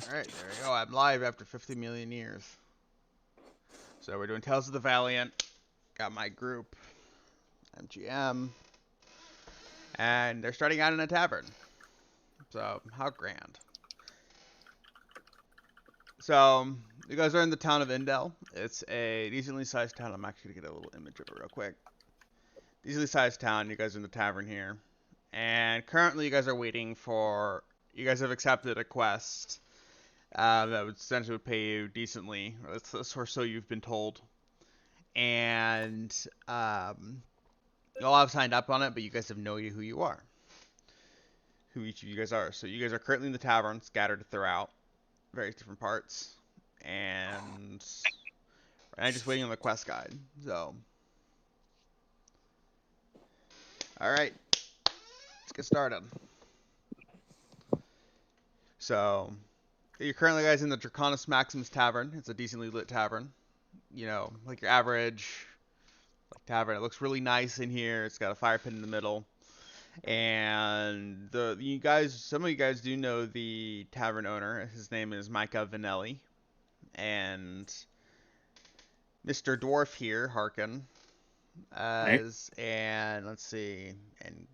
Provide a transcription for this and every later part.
Alright, there we go. I'm live after 50 million years. So we're doing Tales of the Valiant. Got my group. MGM. And they're starting out in a tavern. So, how grand. So, you guys are in the town of Indel. It's a decently sized town. I'm actually going to get a little image of it real quick. Decently sized town. You guys are in the tavern here. And currently you guys are waiting for... You guys have accepted a quest that would essentially pay you decently, or so you've been told. And you all have signed up on it, but you guys have no idea who you are, who each of you guys are. So you guys are currently in the tavern, scattered throughout various different parts, and I'm just waiting on the quest guide. So, all right, let's get started. So, you're currently guys in the Draconis Maximus Tavern. It's a decently lit tavern. You know, like your average tavern. It looks really nice in here. It's got a fire pit in the middle. And some of you guys do know the tavern owner. His name is Micah Vanelli. And Mr. Dwarf here, Harkin, Right. and let's see, and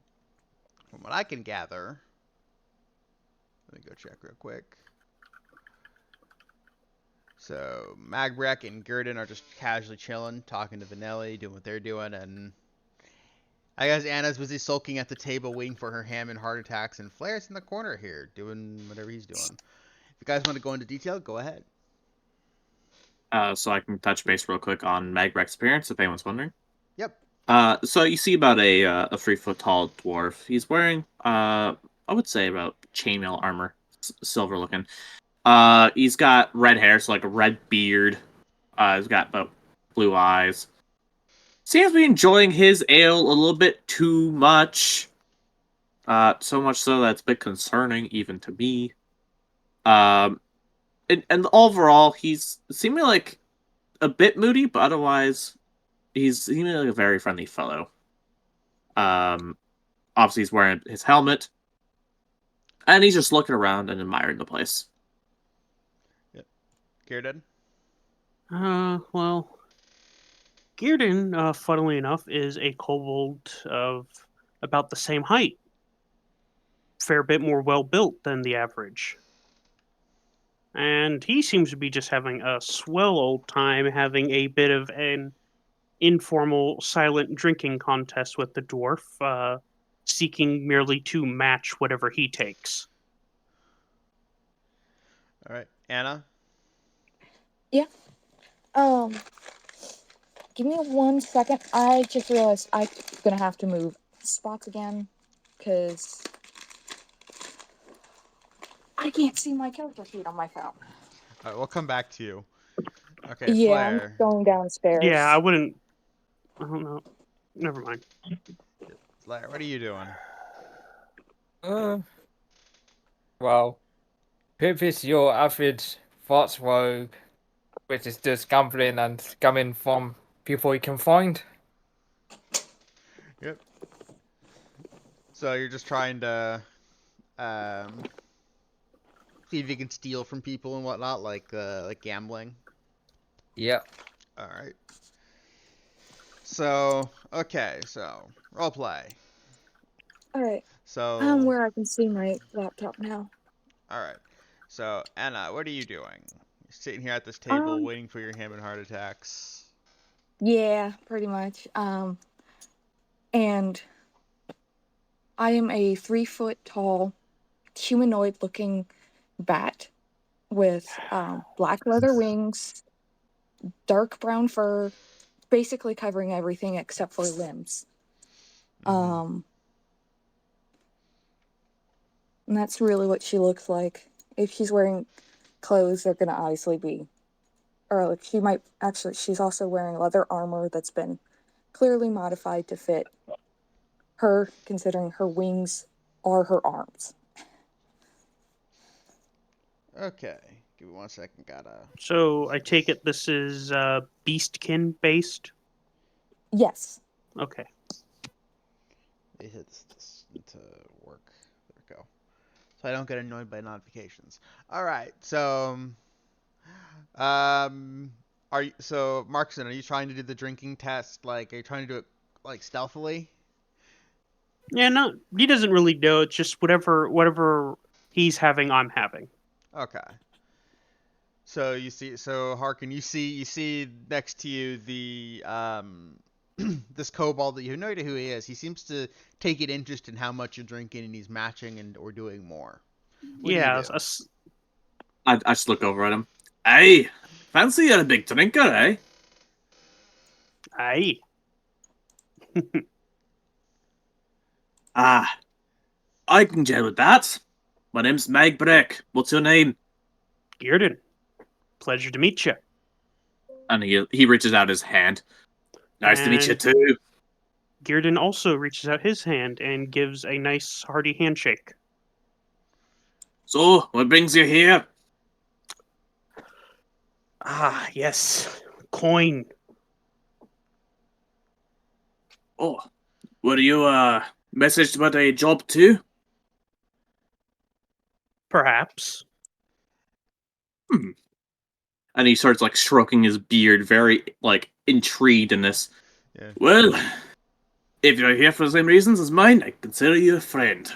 from what I can gather, let me go check real quick. So Magbrek and Gurdon are just casually chilling, talking to Vanelli, doing what they're doing, and I guess Anna's busy sulking at the table, waiting for her ham and heart attacks, and Flair's in the corner here, doing whatever he's doing. If you guys want to go into detail, go ahead. So I can touch base real quick on Magbrek's appearance, if anyone's wondering. Yep. So you see about a 3 foot tall dwarf. He's wearing I would say about chainmail armor, silver looking. He's got red hair, so like a red beard. He's got about blue eyes. Seems to be enjoying his ale a little bit too much. So much so that's a bit concerning even to me. Um, and overall, he's seeming like a bit moody, but otherwise, he's seeming like a very friendly fellow. Um, Obviously, he's wearing his helmet, and he's just looking around and admiring the place. Yep. Gurdon? Well, Gearden, funnily enough, is a kobold of about the same height. Fair bit more well built than the average. And he seems to be just having a swell old time having a bit of an informal silent drinking contest with the dwarf, seeking merely to match whatever he takes. All right. Anna? Yeah. Give me 1 second. I just realized I'm gonna have to move spots again, because I can't see my character sheet on my phone. All right, we'll come back to you. Okay, Yeah, I'm Flair. going downstairs. Yeah, I wouldn't. I don't know. Never mind. Flair, what are you doing? Well, Pip is your average thoughts rogue, which is just gambling and scamming from people you can find. Yep. So you're just trying to see if you can steal from people and whatnot, like gambling. Yep. All right. So okay, so role play. Alright, So I'm where I can see my laptop now. all right. So Anna, what are you doing? You're sitting here at this table, Um, waiting for your ham and heart attacks. Yeah, pretty much. And I am a 3 foot tall, humanoid looking bat with black leather wings, dark brown fur, basically covering everything except for limbs. And that's really what she looks like. If she's wearing clothes, they're gonna obviously be, or like she might actually. She's also wearing leather armor that's been clearly modified to fit her, considering her wings are her arms. Okay, give me 1 second. Gotta. So I take it this is Beastkin based? Yes. Okay. They hit this into work. There we go. so I don't get annoyed by notifications. All right, so so Markson, are you trying to do the drinking test? Like, are you trying to do it like stealthily? Yeah, no, he doesn't really know. It's just whatever he's having, I'm having. Okay. So you see, so Harkin, you see next to you the this kobold that you have no idea who he is. He seems to take an interest in how much you're drinking, and he's matching and or doing more. What do you Yeah, do? I just look over at him. Hey, fancy you're a big drinker, eh? aye. Ah, I can gel with that. My name's Meg Brick. What's your name? Gearden, pleasure to meet you. And he reaches out his hand. Nice to meet you And too. Gearden also reaches out his hand and gives a nice hearty handshake. So, what brings you here? Ah, yes, coin. Oh, were you messaged about a job too? Perhaps. And he starts like stroking his beard, very like intrigued in this. Yeah. Well, if you're here for the same reasons as mine, I consider you a friend.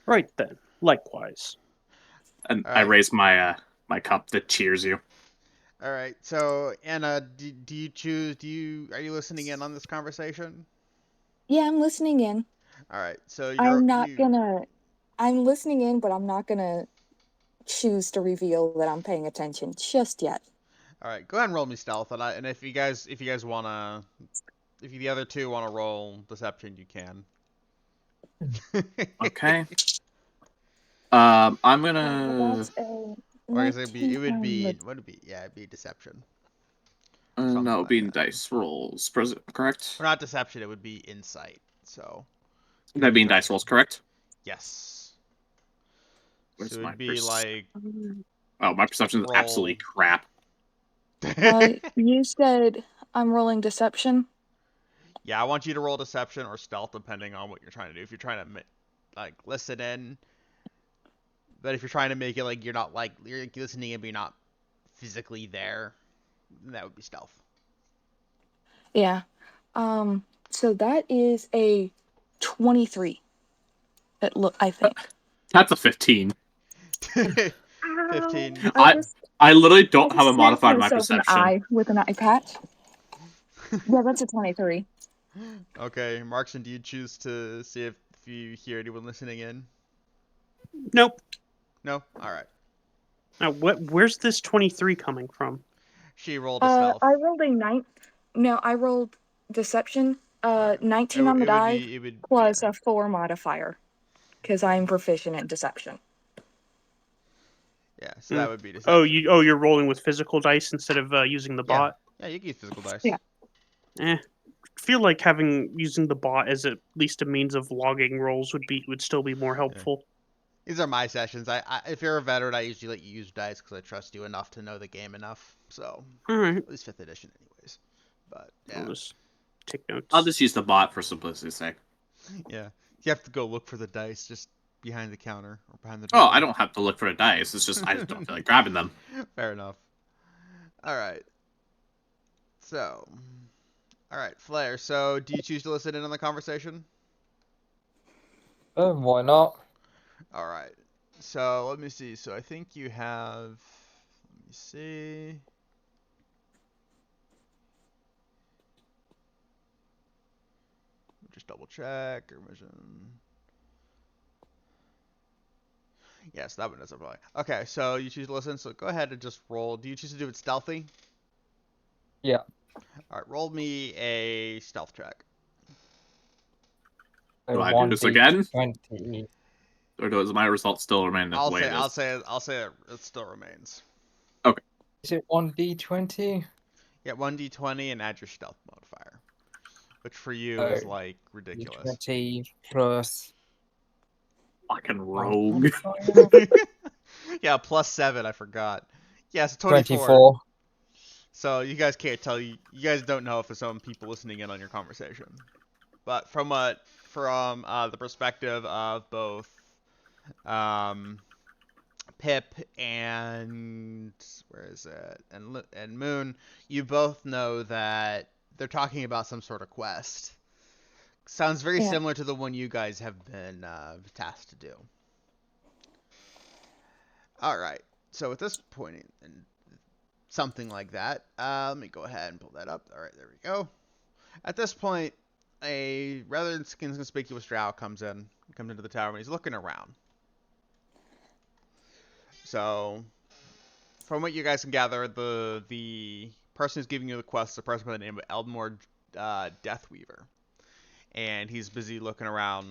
Right then. Likewise. And All I right. raise my my cup that cheers you. All right. So Anna, do you choose? Are you listening in on this conversation? Yeah, I'm listening in. All right. So I'm listening in, but I'm not gonna choose to reveal that I'm paying attention just yet. All right. Go ahead and roll me stealth, and if you guys wanna, if the other two wanna roll deception, you can. Okay. I'm gonna. That's a Or I guess it 19 would on be the what would it be? Yeah, it'd be deception. No, Something it'll like be in that. dice rolls, correct? Or not deception. It would be insight. So. 'Cause That'd you're be in trying. dice rolls, correct? Yes. So Where's my it'd be like Oh, my perception is roll. absolutely crap. You said I'm rolling deception. Yeah, I want you to roll deception or stealth depending on what you're trying to do. If you're trying to like listen in, but if you're trying to make it like you're not like you're listening in but you're not physically there, then that would be stealth. Yeah. So that is a 23. I think. That's a 15. 15. I literally I don't have just a smacked modifier in my myself in the perception. eye with an eye patch. Yeah, that's a 23. Okay, Markson, do you choose to see if you hear anyone listening in? Nope. No? Alright. Now, where's this 23 coming from? She rolled a stealth. I rolled a 9. No, I rolled deception. Alright. 19 on the die It would plus yeah. a 4 modifier because I'm proficient in deception. Yeah, so that would be deception. You're rolling with physical dice instead of using the bot. Yeah, you can use physical dice. Yeah. Feel like using the bot as at least a means of logging rolls would still be more helpful. These are my sessions. I if you're a veteran, I usually let you use dice because I trust you enough to know the game enough. So, All right. at least 5th edition, anyways. But yeah, I'll just take notes. I'll just use the bot for simplicity's sake. yeah. You have to go look for the dice just behind the counter or behind the Oh, door. I don't have to look for a dice. It's just I just don't feel like grabbing them. Fair enough. All right. So, all right, Flair. So, do you choose to listen in on the conversation? Why not? All right. So let me see. So I think you have. Let me see. Just double check. Or mission. Yes, that one doesn't apply. Okay, so you choose to listen. So go ahead and just roll. Do you choose to do it stealthy? Yeah. All right, roll me a stealth check. Do I do this again? 20. Or does my result still remain the way it is? I'll say it still remains. Is it 1d20? Yeah, 1d20 and add your stealth modifier, which for you Oh, is like ridiculous. 20 plus. Fucking rogue. Yeah, +7. I forgot. Yeah, it's 24. 24. So you guys can't tell you guys don't know if there's some people listening in on your conversation. But from the perspective of both Pip and where is it? And Moon, you both know that they're talking about some sort of quest. Sounds very Yeah. similar to the one you guys have been tasked to do. All right. So at this point, and something like that. Let me go ahead and pull that up. All right, there we go. At this point, a rather inconspicuous drow comes into the tower, and he's looking around. So, from what you guys can gather, the person who's giving you the quest is a person by the name of Eldmore Deathweaver, and he's busy looking around,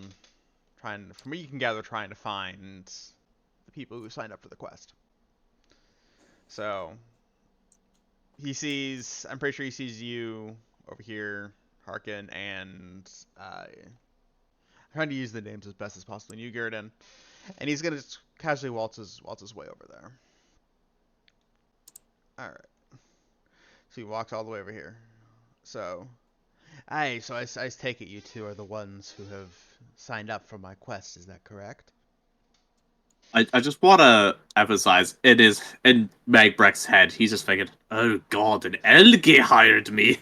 from what you can gather, trying to find the people who signed up for the quest. So, I'm pretty sure he sees you over here, Harkin, and I'm trying to use the names as best as possible. And you, Gurden, and he's gonna just casually waltz his way over there. All right. So he walks all the way over here. So, I take it you two are the ones who have signed up for my quest. Is that correct? I just want to emphasize, it is in Magbrecht's head. He's just thinking, oh god, an Elgi hired me.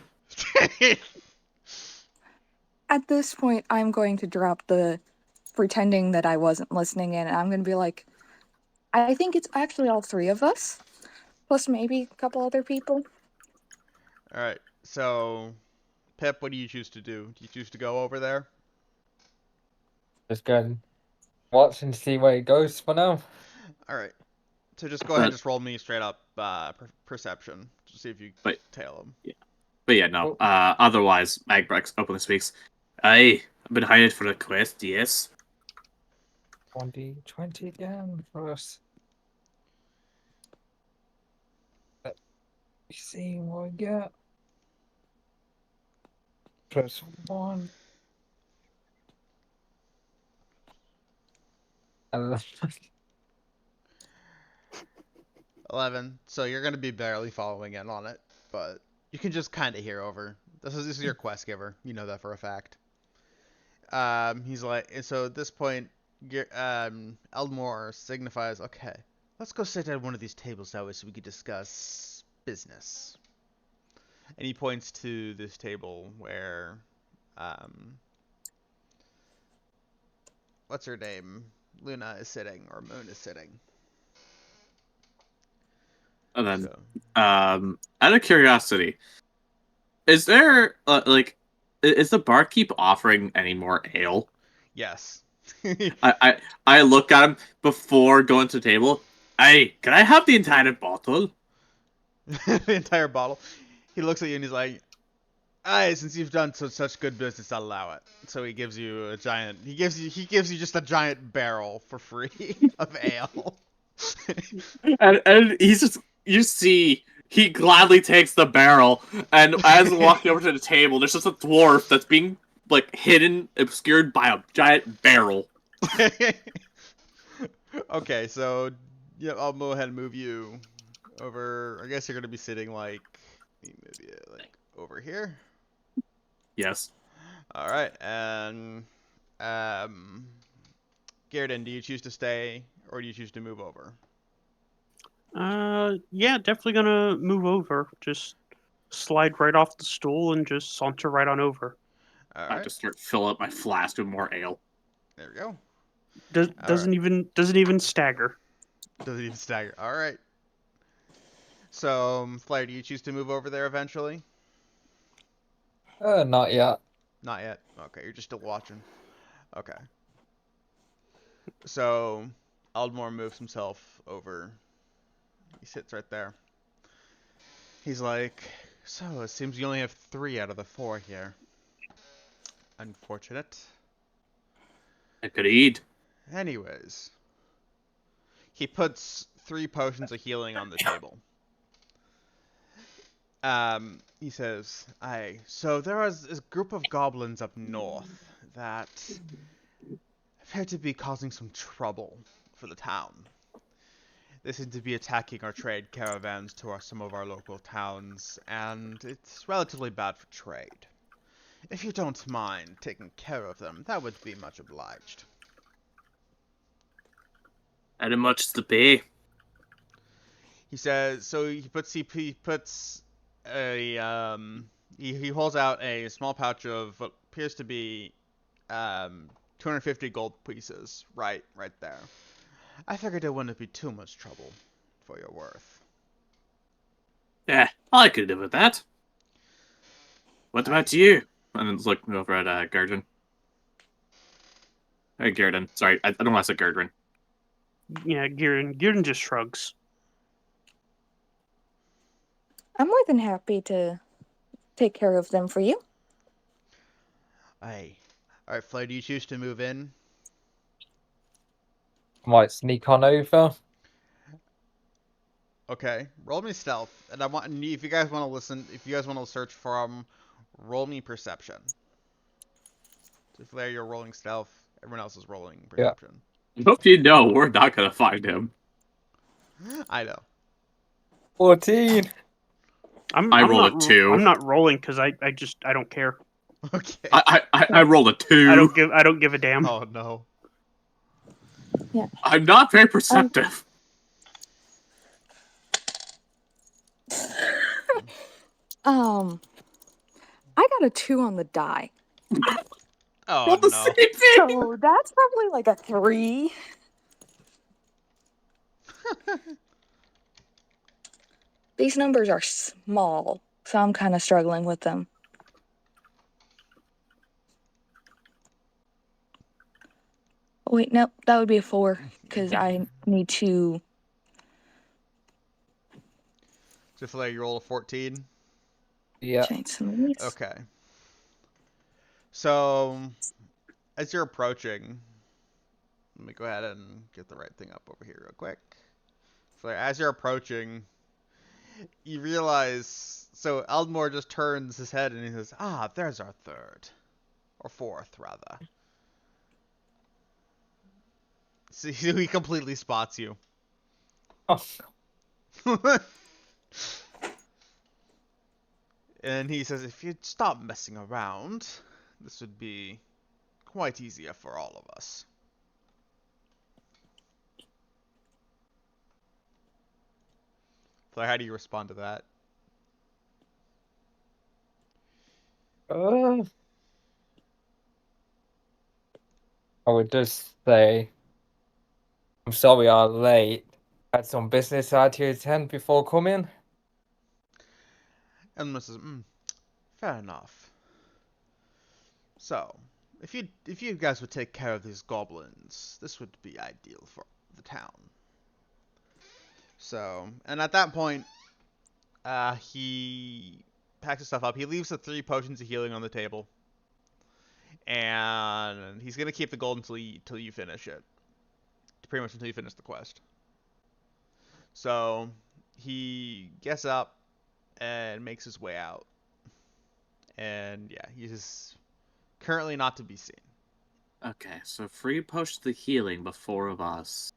At this point, I'm going to drop the pretending that I wasn't listening in, and I'm going to be like, I think it's actually all three of us, plus maybe a couple other people. All right. So, Pip, what do you choose to do? Do you choose to go over there? Just go and watch and see where it goes for now. All right. So just go ahead and just roll me straight up perception to see if you But- tail him. But yeah, no. Otherwise, Magbrecht openly speaks. I've been hired for a quest, yes. 20 again for us. Let me see what we get. +1. 11. 11. So you're gonna be barely following in on it, but you can just kind of hear over. This is your quest giver. You know that for a fact. He's like, and so at this point, Eldmore signifies, okay, let's go sit at one of these tables that way so we can discuss business. And he points to this table where, what's her name? Luna is sitting, or Moon is sitting. And then, So, out of curiosity, is there, is the barkeep offering any more ale? yes. I look at him before going to the table. Hey, can I have the entire bottle? The entire bottle. He looks at you and he's like, "Aye, since you've done such good business, I'll allow it." So he gives you a giant. He gives you just a giant barrel for free of ale. And he's just, you see, he gladly takes the barrel, and as walking over to the table, there's just a dwarf that's being, like, hidden, obscured by a giant barrel. Okay, so yeah, I'll go ahead and move you over. I guess you're gonna be sitting like maybe like over here. Yes. All right, and Garden, do you choose to stay or do you choose to move over? Yeah, definitely gonna move over. Just slide right off the stool and just saunter right on over. All I right, just start fill up my flask with more ale. there we go. Doesn't even stagger. Doesn't even stagger. All right. So, Flair, do you choose to move over there eventually? Not yet. Not yet. Okay, you're just still watching. Okay. So, Aldmore moves himself over. He sits right there. He's like, so it seems you only have 3 out of the 4 here. Unfortunate. Agreed. Anyways. He puts 3 potions of healing on the table. He says, aye, so there was this group of goblins up north that appear to be causing some trouble for the town. They seem to be attacking our trade caravans to some of our local towns, and it's relatively bad for trade. If you don't mind taking care of them, that would be much obliged. How much is to pay? He says, so he puts a he holds out a small pouch of what appears to be 250 gold pieces right there. I figured it wouldn't be too much trouble for your worth. Yeah, I could live with that. What about you? And it's looking over at Gurdon. Hey, Gurdon. Sorry, I don't want to say Gurdon. Yeah, Gierden just shrugs. I'm more than happy to take care of them for you. Aye. Alright, Flair, do you choose to move in? Might sneak on over. Okay, roll me stealth, and if you guys want to listen, if you guys want to search for him, roll me perception. So Flair, you're rolling stealth. Everyone else is rolling Yeah. perception. Hope you know we're not gonna find him. I know. 14. I rolled a 2. I'm not rolling because I don't care. Okay. I rolled a 2. I don't give a damn. Oh no. Yeah. I'm not very perceptive. I got a 2 on the die. Oh Rolled the no. same thing. So that's probably like a 3. These numbers are small, so I'm kind of struggling with them. Oh, wait, nope, that would be a 4, because I need to... So Flair, you roll a 14. Yeah. change some of these. Okay. So, as you're approaching, let me go ahead and get the right thing up over here real quick. So, as you're approaching, you realize. So, Eldmore just turns his head and he says, "Ah, there's our third. Or fourth, rather." So, he completely spots you. Oh, And he says, "If you'd stop messing around, this would be quite easier for all of us." So how do you respond to that? I would just say, I'm sorry I'm late. Had some business I had to attend before coming. And Mrs. Fair enough. So, if you guys would take care of these goblins, this would be ideal for the town. So, and at that point, he packs his stuff up. He leaves the 3 potions of healing on the table, and he's gonna keep the gold until you finish it. Pretty much until you finish the quest. So, he gets up and makes his way out. And yeah, he's currently not to be seen. Okay, so free potion the healing, but 4 of us.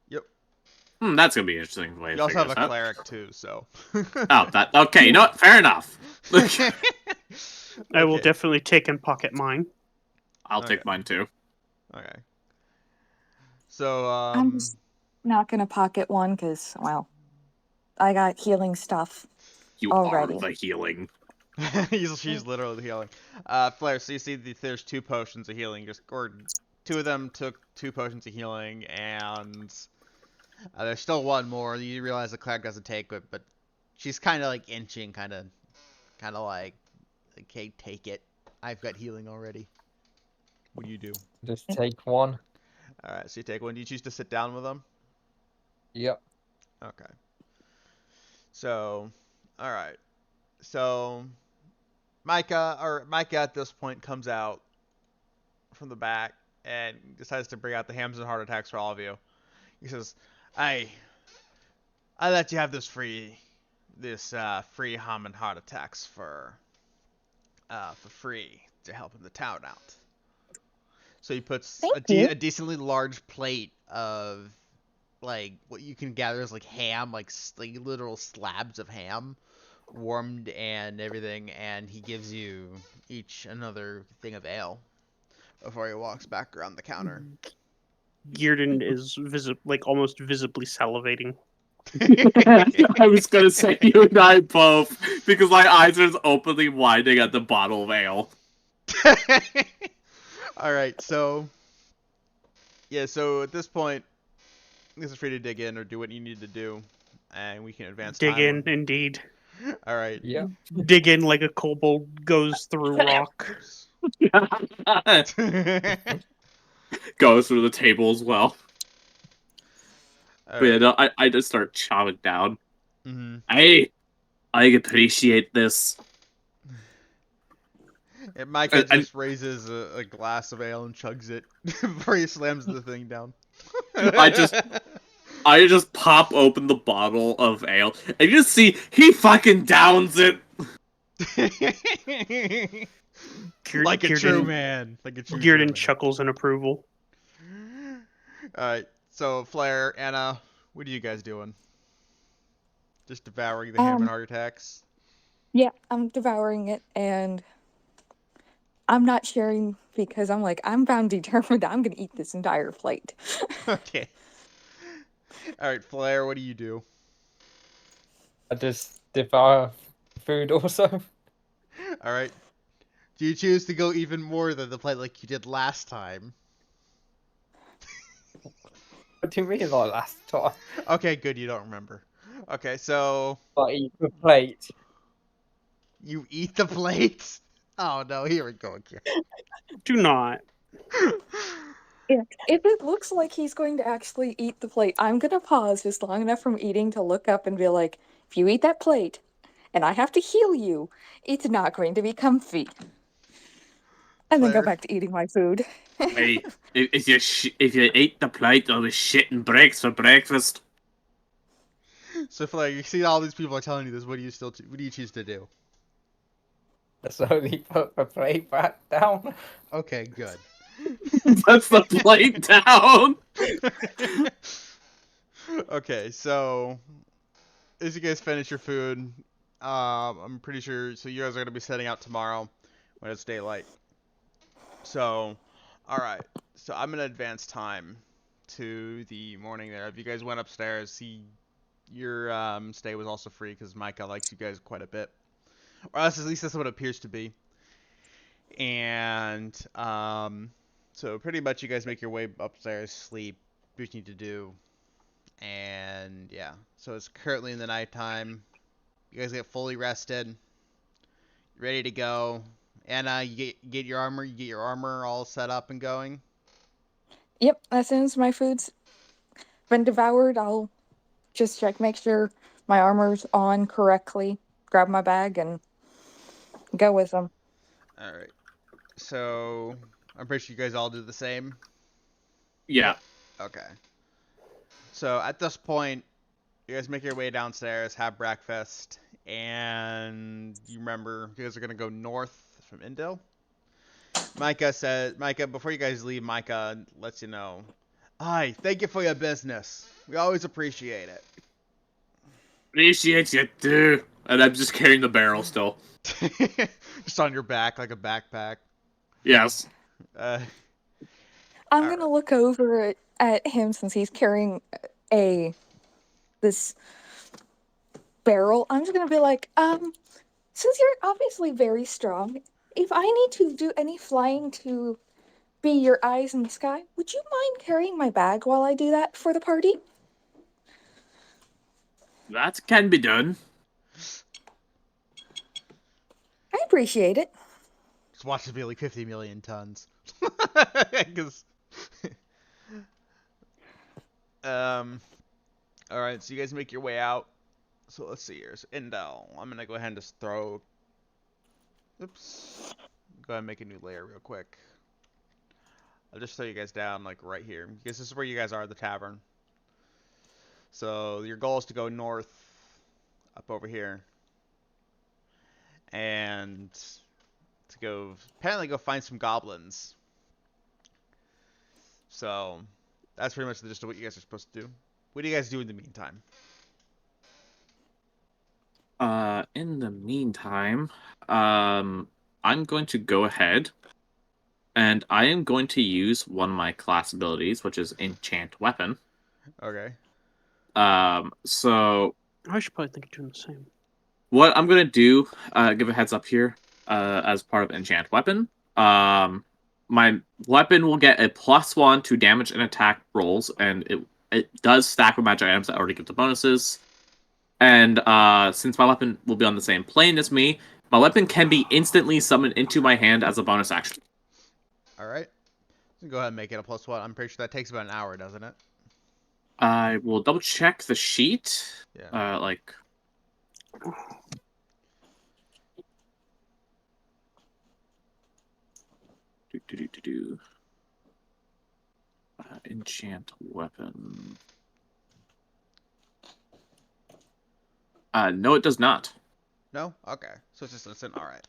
Yep. That's gonna be an interesting way You to also figure have this a out. cleric too, so. Oh, that okay. You know what? Fair enough. I will Okay. definitely take and pocket mine. I'll Okay. take mine too. Okay. So I'm just not going to pocket one because, well, I got healing stuff. You Already. are the healing. she's literally healing. Flair, so you see there's 2 potions of healing, or 2 of them took 2 potions of healing, and there's still 1 more. You realize the cleric doesn't take it, but she's kind of like inching, kind of like, okay, take it. I've got healing already. What do you do? Just take one. All right, so you take 1. Do you choose to sit down with them? Yep. Okay. So, all right. So, Micah at this point comes out from the back and decides to bring out the hams and heart attacks for all of you. He says, I let you have this free ham and heart attacks for free to help in the town out." So he puts Thank you. a decently large plate of like what you can gather is like ham, like literal slabs of ham, warmed and everything, and he gives you each another thing of ale before he walks back around the counter. Gearden is almost visibly salivating. I was gonna say you and I both, because my eyes are just openly widening at the bottle of ale. All right, so yeah, so at this point, you guys are free to dig in or do what you need to do, and we can advance Dig time. in, indeed. All right. Yeah. Dig in like a kobold goes through rock. Oops. Goes through the table as well. All But yeah, right. no, I just start chowing down. Mm-hmm. I appreciate this. And Micah And just raises a glass of ale and chugs it before he slams the thing down. I just pop open the bottle of ale and you just see he fucking downs it. Like a true man. Like a true German. Gearden chuckles in approval. Alright, so Flair, Anna, what are you guys doing? Just devouring the ham and heart attacks? Yeah, I'm devouring it, and I'm not sharing because I'm like, I'm bound determined I'm gonna eat this entire plate. Okay. Alright, Flair, what do you do? I just devour food also. Alright. Do you choose to go even more than the plate like you did last time? What do you mean like last time? Okay, good, you don't remember. Okay, so Like eat the plate. you eat the plate? Oh no, here we go again. Do not. Yeah. If it looks like he's going to actually eat the plate, I'm gonna pause just long enough from eating to look up and be like, if you eat that plate and I have to heal you, it's not going to be comfy. And then go Flair. back to eating my food. Hey, if you eat the plate of shit and bricks for breakfast. So Flair, you see all these people are telling you this. What do you what do you choose to do? Slowly put the plate back down. Okay, good. Puts the plate down. Okay, so as you guys finish your food, I'm pretty sure. So you guys are gonna be setting out tomorrow when it's daylight. So, all right. So I'm gonna advance time to the morning there. If you guys went upstairs, your stay was also free because Micah likes you guys quite a bit, or else at least that's what it appears to be. And so pretty much you guys make your way upstairs, sleep, do what you need to do, and yeah. So it's currently in the nighttime. You guys get fully rested, ready to go. Anna, you get your armor. You get your armor all set up and going. Yep, as soon as my food's been devoured, I'll just check, make sure my armor's on correctly, grab my bag, and go with them. All right. So I'm pretty sure you guys all do the same. Yeah. Okay. So at this point, you guys make your way downstairs, have breakfast, and you remember you guys are gonna go north from Indel. Micah, before you guys leave, Micah lets you know. Hi, thank you for your business. We always appreciate it. Appreciate you too. And I'm just carrying the barrel still. Just on your back like a backpack. Yes. I'm Alright. gonna look over at him since he's carrying this barrel. I'm just gonna be like, since you're obviously very strong, if I need to do any flying to be your eyes in the sky, would you mind carrying my bag while I do that for the party? That can be done. I appreciate it. Just watch it be like 50 million tons. Because alright, so you guys make your way out. So let's see here. So Indel. I'm gonna go ahead and just throw. Oops. Go ahead and make a new layer real quick. I'll just throw you guys down like right here. Because this is where you guys are, the tavern. So your goal is to go north, up over here, and to go apparently go find some goblins. So that's pretty much just what you guys are supposed to do. What do you guys do in the meantime? In the meantime, I'm going to go ahead And I am going to use one of my class abilities, which is Enchant Weapon. Okay. So I should probably think of doing the same. what I'm gonna do, give a heads up here, as part of Enchant Weapon. My weapon will get a +1 to damage and attack rolls, and it does stack with magic items that already give the bonuses. And since my weapon will be on the same plane as me, my weapon can be instantly summoned into my hand as a bonus action. All right. Go ahead and make it a +1. I'm pretty sure that takes about an hour, doesn't it? I will double check the sheet. Yeah. Like. Enchant weapon. No, it does not. No? Okay. So it's just instant. All right.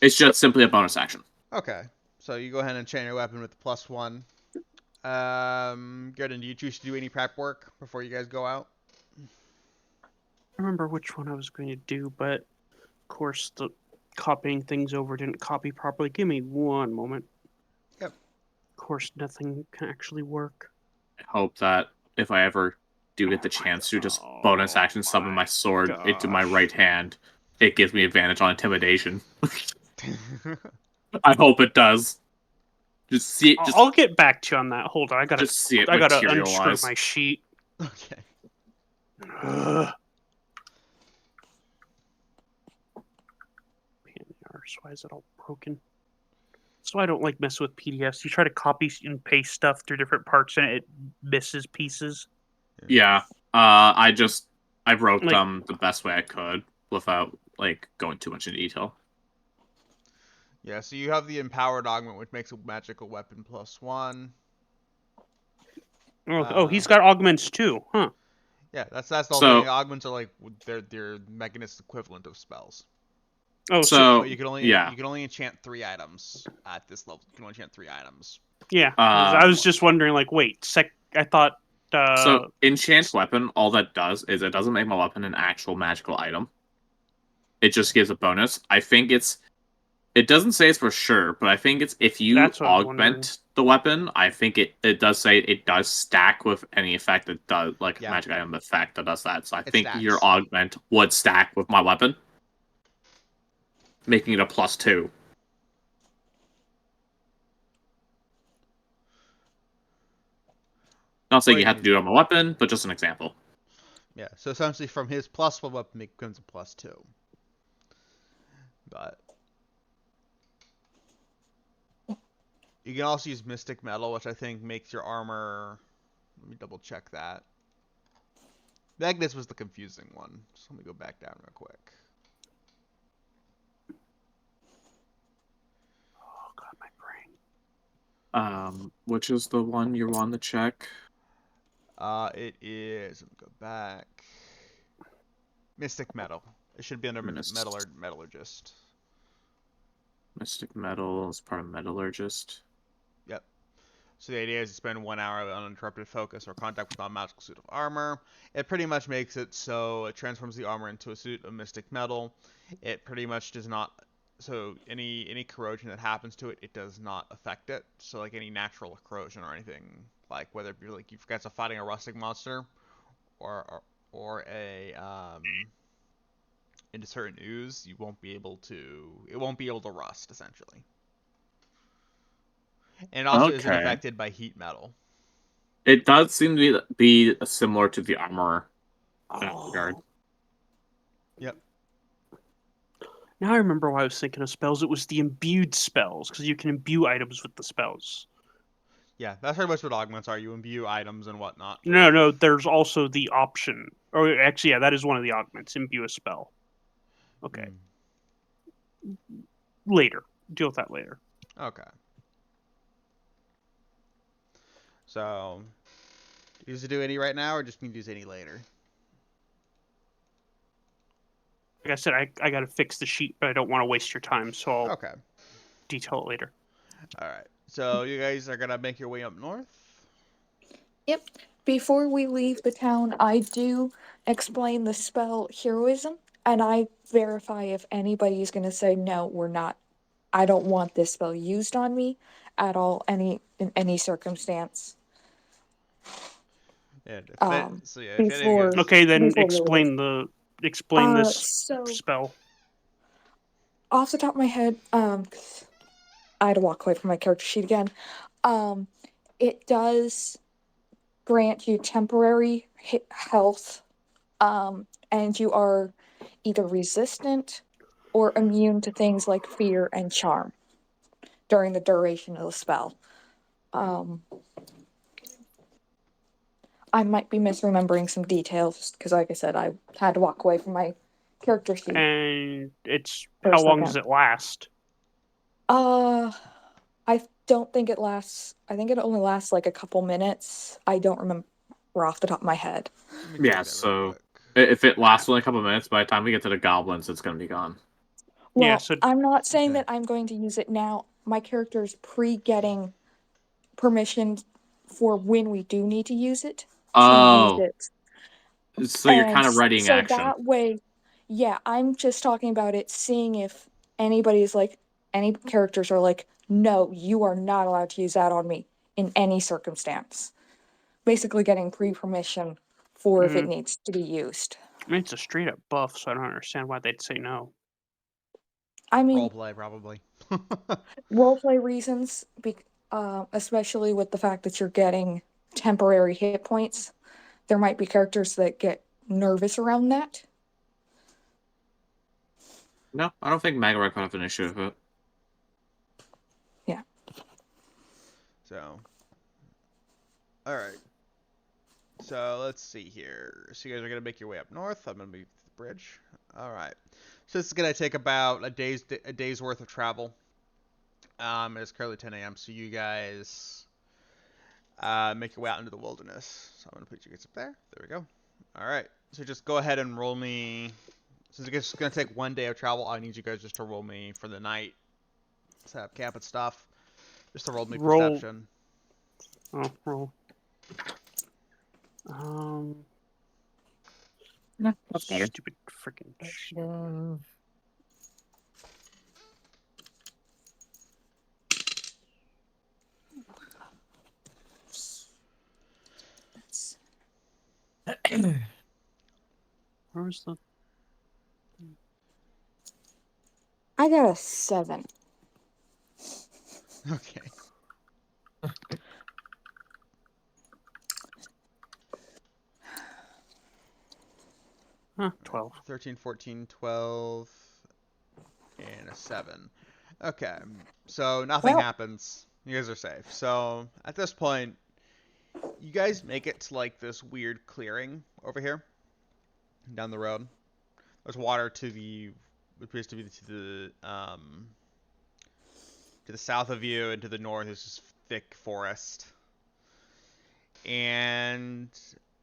It's just simply a bonus action. Okay. So you go ahead and chain your weapon with the +1. Gordon, do you choose to do any prep work before you guys go out? I remember which one I was going to do, but of course the copying things over didn't copy properly. Give me one moment. Yep. Of course, nothing can actually work. I hope that if I ever do get the chance to just bonus action summon my sword into my right hand, it gives me advantage on intimidation. I hope it does. Just see it. I'll get back to you on that. Hold on, I gotta see it unscrew materialize. my sheet. Okay. Why is it all broken? So I don't like messing with PDFs. You try to copy and paste stuff through different parts and it misses pieces. Yeah. I wrote Like- them the best way I could without going too much into detail. Yeah, so you have the empowered augment, which makes a magical weapon +1. He's got augments too, huh? Yeah, that's the whole So- thing. Augments are like they're Mechanist's equivalent of spells. Oh, So But you can only yeah. you can only enchant 3 items at this level. You can only enchant 3 items. yeah. I was just wondering, like, wait, I thought. So enchant weapon, all that does is it doesn't make my weapon an actual magical item. It just gives a bonus. I think it doesn't say it's for sure, but I think it's if you That's what I was augment the weapon, I think it does say it does stack with any effect that does Yeah. magic item effect that does that. So I It think stacks. your augment would stack with my weapon, making it a +2. Not saying Or you have to do it on my weapon, but just an example. Yeah, so essentially from his +1 weapon it becomes a +2. But you can also use Mystic Metal, which I think makes your armor. Let me double check that. Magnus was the confusing one. So let me go back down real quick. Oh god, my brain. Which is the one you want to check? It is. Let me go back. Mystic Metal. It should be under Metallurgist. Mystic Metal is part of Metallurgist. Yep. So the idea is to spend 1 hour of uninterrupted focus or contact with non-magical suit of armor. It pretty much makes it so it transforms the armor into a suit of mystic metal. It pretty much does not. So any corrosion that happens to it, it does not affect it. So like any natural corrosion or anything, like whether it be like you guys are fighting a rusting monster, or a into certain ooze, you won't be able to. It won't be able to rust essentially. And it also isn't Okay. affected by heat metal. It does seem to be similar to the armor in that regard. Yep. Now I remember why I was thinking of spells. It was the imbued spells, because you can imbue items with the spells. Yeah, that's pretty much what augments are. You imbue items and whatnot. No, there's also the option. Or actually, yeah, that is one of the augments. Imbue a spell. Okay. Later. Deal with that later. Okay. So, do you use do any right now, or just need to use any later? Like I said, I got to fix the sheet, but I don't want to waste your time, so I'll Okay. detail it later. All right. So you guys are gonna make your way up north. Yep. Before we leave the town, I do explain the spell heroism, and I verify if anybody's going to say, no, we're not I don't want this spell used on me at all, in any circumstance. Yeah. So yeah, if any of you Before guys, Okay, then before explain this so spell. off the top of my head, I had to walk away from my character sheet again. It does grant you temporary health, and you are either resistant or immune to things like fear and charm during the duration of the spell. I might be misremembering some details because, like I said, I had to walk away from my character sheet And it's for a how long second. does it last? I don't think it lasts. I think it only lasts like a couple minutes. I don't remember off the top of my head. let me check Yeah, that real so quick. if it lasts only a couple minutes, by the time we get to the goblins, it's gonna be gone. Well, Yeah, so I'm not saying Okay. that I'm going to use it now. My character's pre-getting permission for when we do need to use it to use Oh, it. so you're And kind of readying so action. that way, yeah, I'm just talking about it, seeing if anybody's like, any characters are like, no, you are not allowed to use that on me in any circumstance. Basically, getting pre permission for if it Mhm. needs to be used. I mean, it's a straight up buff, so I don't understand why they'd say no. I mean, Roleplay, probably. roleplay reasons, especially with the fact that you're getting temporary hit points, there might be characters that get nervous around that. No, I don't think Magarek would have an issue with it. Yeah. So, all right. So let's see here. So you guys are gonna make your way up north. I'm gonna be the bridge. All right. So this is gonna take about a day's worth of travel. It's currently 10 a.m. So you guys make your way out into the wilderness. So I'm gonna put you guys up there. There we go. All right. So just go ahead and roll me. Since it's gonna take 1 day of travel, I need you guys just to roll me for the night. Set up camp and stuff. Just to roll me Roll. perception. Oh, roll. Um, No, that's better. stupid freaking shit. Where was the? I got a 7. Okay. Huh, 12. 13, 14, 12, and a 7. Okay, so nothing Well, happens. You guys are safe. So at this point, you guys make it to like this weird clearing over here down the road. There's water to the appears to be to the south of you, and to the north is just thick forest. And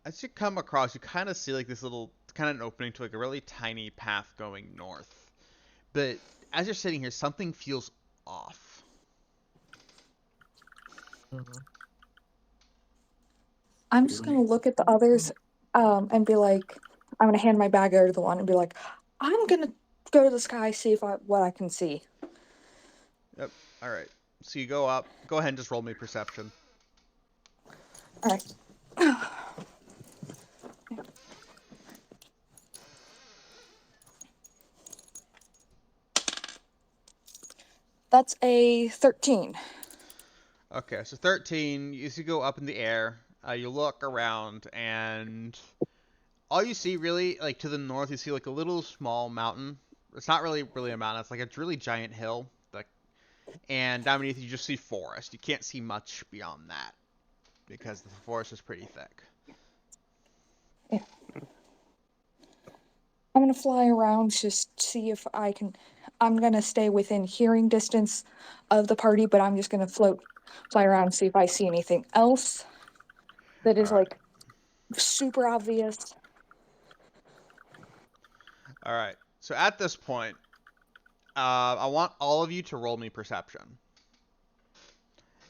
as you come across, you kind of see like this little kind of an opening to like a really tiny path going north. But as you're sitting here, something feels off. I'm just gonna look at the others, and be like, I'm gonna hand my bag over to the one and be like, I'm gonna go to the sky, see what I can see. Yep. All right. So you go up. Go ahead and just roll me perception. All right. That's a 13. Okay. So 13. As you go up in the air, you look around, and all you see really, like to the north, you see like a little small mountain. It's not really a mountain. It's like a really giant hill. Like, and down beneath you just see forest. You can't see much beyond that because the forest is pretty thick. Yeah. I'm gonna fly around, just see if I can. I'm gonna stay within hearing distance of the party, but I'm just gonna fly around and see if I see anything else that is All right. like super obvious. All right. So at this point, I want all of you to roll me perception.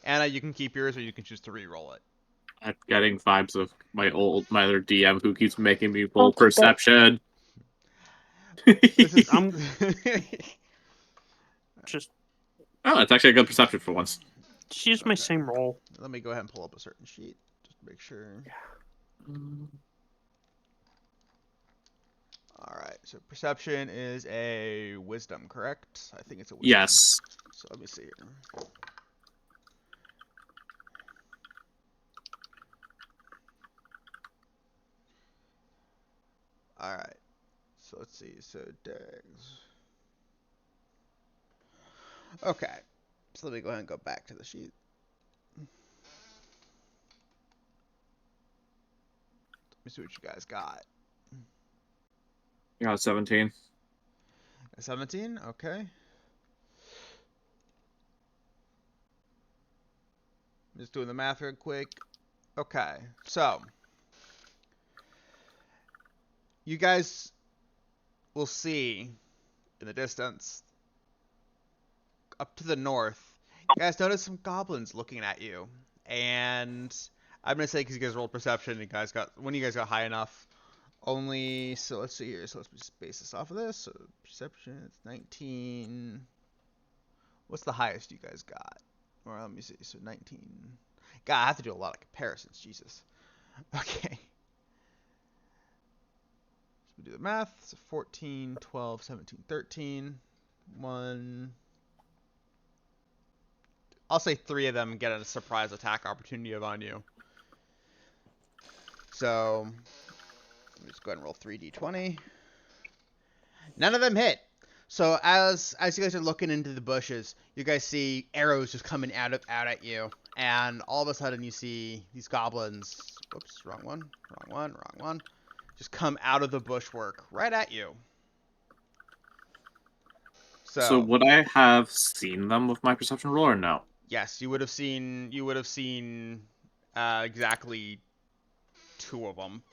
Anna, you can keep yours, or you can choose to re-roll it. I'm getting vibes of my other DM who keeps making me I'll roll keep that. perception. This is I'm just Oh, it's actually a good perception for once. Just use my Okay. same roll. Let me go ahead and pull up a certain sheet just to make sure. All right, so perception is a wisdom, correct? I think it's a wisdom. Yes. So let me see here. All right. So let's see. So Dex. Okay. So let me go ahead and go back to the sheet. Let me see what you guys got. You got 17. A 17? Okay. Just doing the math real quick. Okay. So you guys will see in the distance up to the north, you guys notice some goblins looking at you. And I'm gonna say because you guys rolled perception, you guys got when you guys got high enough. Only so let's see here. So let's just base this off of this. So perception it's 19. What's the highest you guys got? Or let me see. So 19. God, I have to do a lot of comparisons. Jesus. Okay. So we do the math. So 14, 12, 17, 13. 1. I'll say 3 of them get a surprise attack opportunity on you. So, let me just go ahead and roll 3d20. None of them hit. So as you guys are looking into the bushes, you guys see arrows just coming out at you, and all of a sudden you see these goblins. Whoops, wrong one. Just come out of the bushwork right at you. So would I have seen them with my perception roll or no? Yes, you would have seen exactly 2 of them.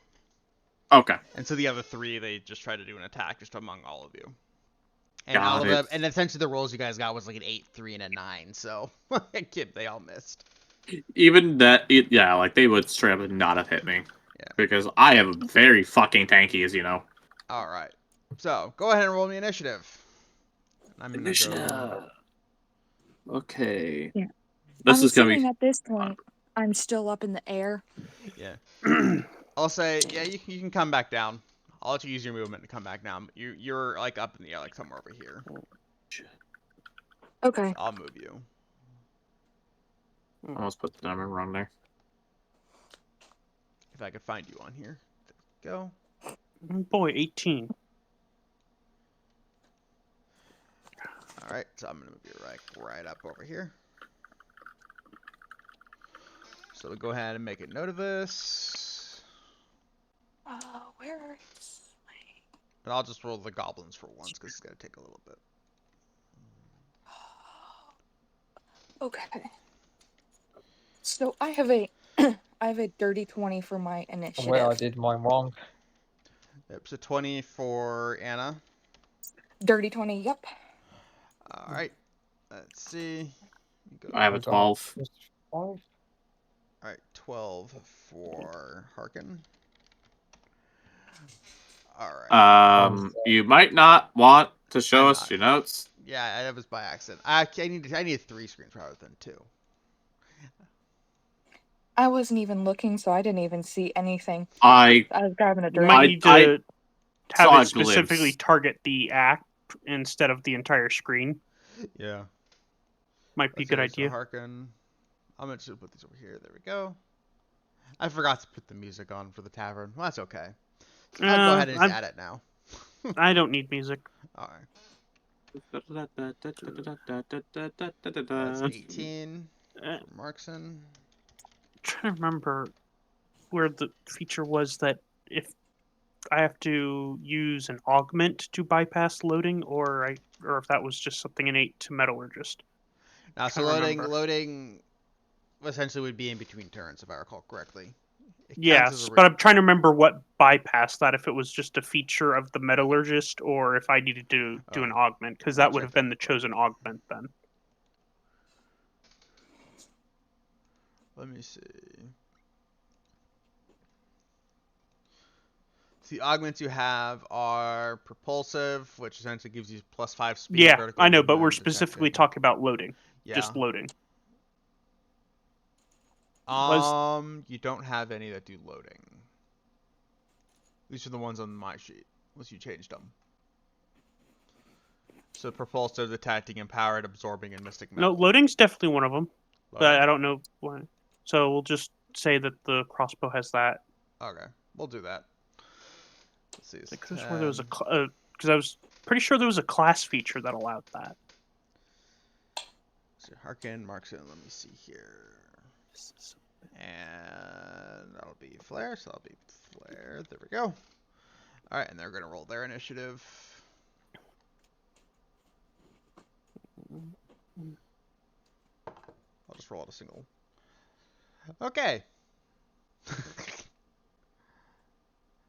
Okay. And so the other 3, they just tried to do an attack just among all of you. And Got all of it. them, and essentially the rolls you guys got was like an 8, 3, and a 9. So they all missed. Even that, yeah, like they would straight up not have hit me. Yeah. Because I am very fucking tanky, as you know. All right. So go ahead and roll me initiative. I'm gonna go. Okay. Yeah. This I'm is gonna assuming be. at this point I'm still up in the air. Yeah. I'll say yeah. You can come back down. I'll let you use your movement to come back down. You're like up in the air, like somewhere over here. Okay. So I'll move you. Almost put the number wrong there. If I could find you on here. There we go. Boy, 18. All right. So I'm gonna move you right up over here. So we'll go ahead and make a note of this. Where is And I'll just roll the goblins for once because it's gonna take a little bit. Okay. So I have a I have a dirty 20 for my initiative. Where I did mine wrong. Yep. So 20 for Anna. Dirty 20, yep. All right. Let's see. I have a 12. All right, 12 for Harkin. All right. You might not want to show I'm us not. your notes. Yeah, that was by accident. I need 3 screens rather than 2. I wasn't even looking, so I didn't even see anything. I I was grabbing a You drink. might need to have saw it a specifically glimpse. target the app instead of the entire screen. Yeah. Might be a good idea. So Harkin. I'm gonna just put these over here. There we go. I forgot to put the music on for the tavern. Well, that's okay. So I'll go ahead and just add it now. I don't need music. All right. That's 18 Uh, for Markson. trying to remember where the feature was that if I have to use an augment to bypass loading, or if that was just something innate to metallurgist. Now, so Trying to remember. loading essentially would be in between turns, if I recall correctly. Yes, but I'm trying to remember what bypassed that, if it was just a feature of the metallurgist or if I needed to do an augment, because that would have been the chosen augment then. Let me see. the augments you have are propulsive, which essentially gives you +5 speed. Yeah, vertical I know, but we're movement, specifically detecting. talking about loading. Yeah. Just loading. You don't have any that do loading. These are the ones on my sheet, unless you changed them. So propulsive, detecting, empowered, absorbing, and mystic No, metal. loading's definitely one of them, but Loading? I don't know why. So we'll just say that the crossbow has that. Okay, we'll do that. Let's see. I could have swore there was a because I was pretty sure there was a class feature that allowed that. So Harkin, Markson, let me see here. And that'll be Flare, so that'll be Flare. There we go. Alright, and they're going to roll their initiative. I'll just roll out a single. Okay.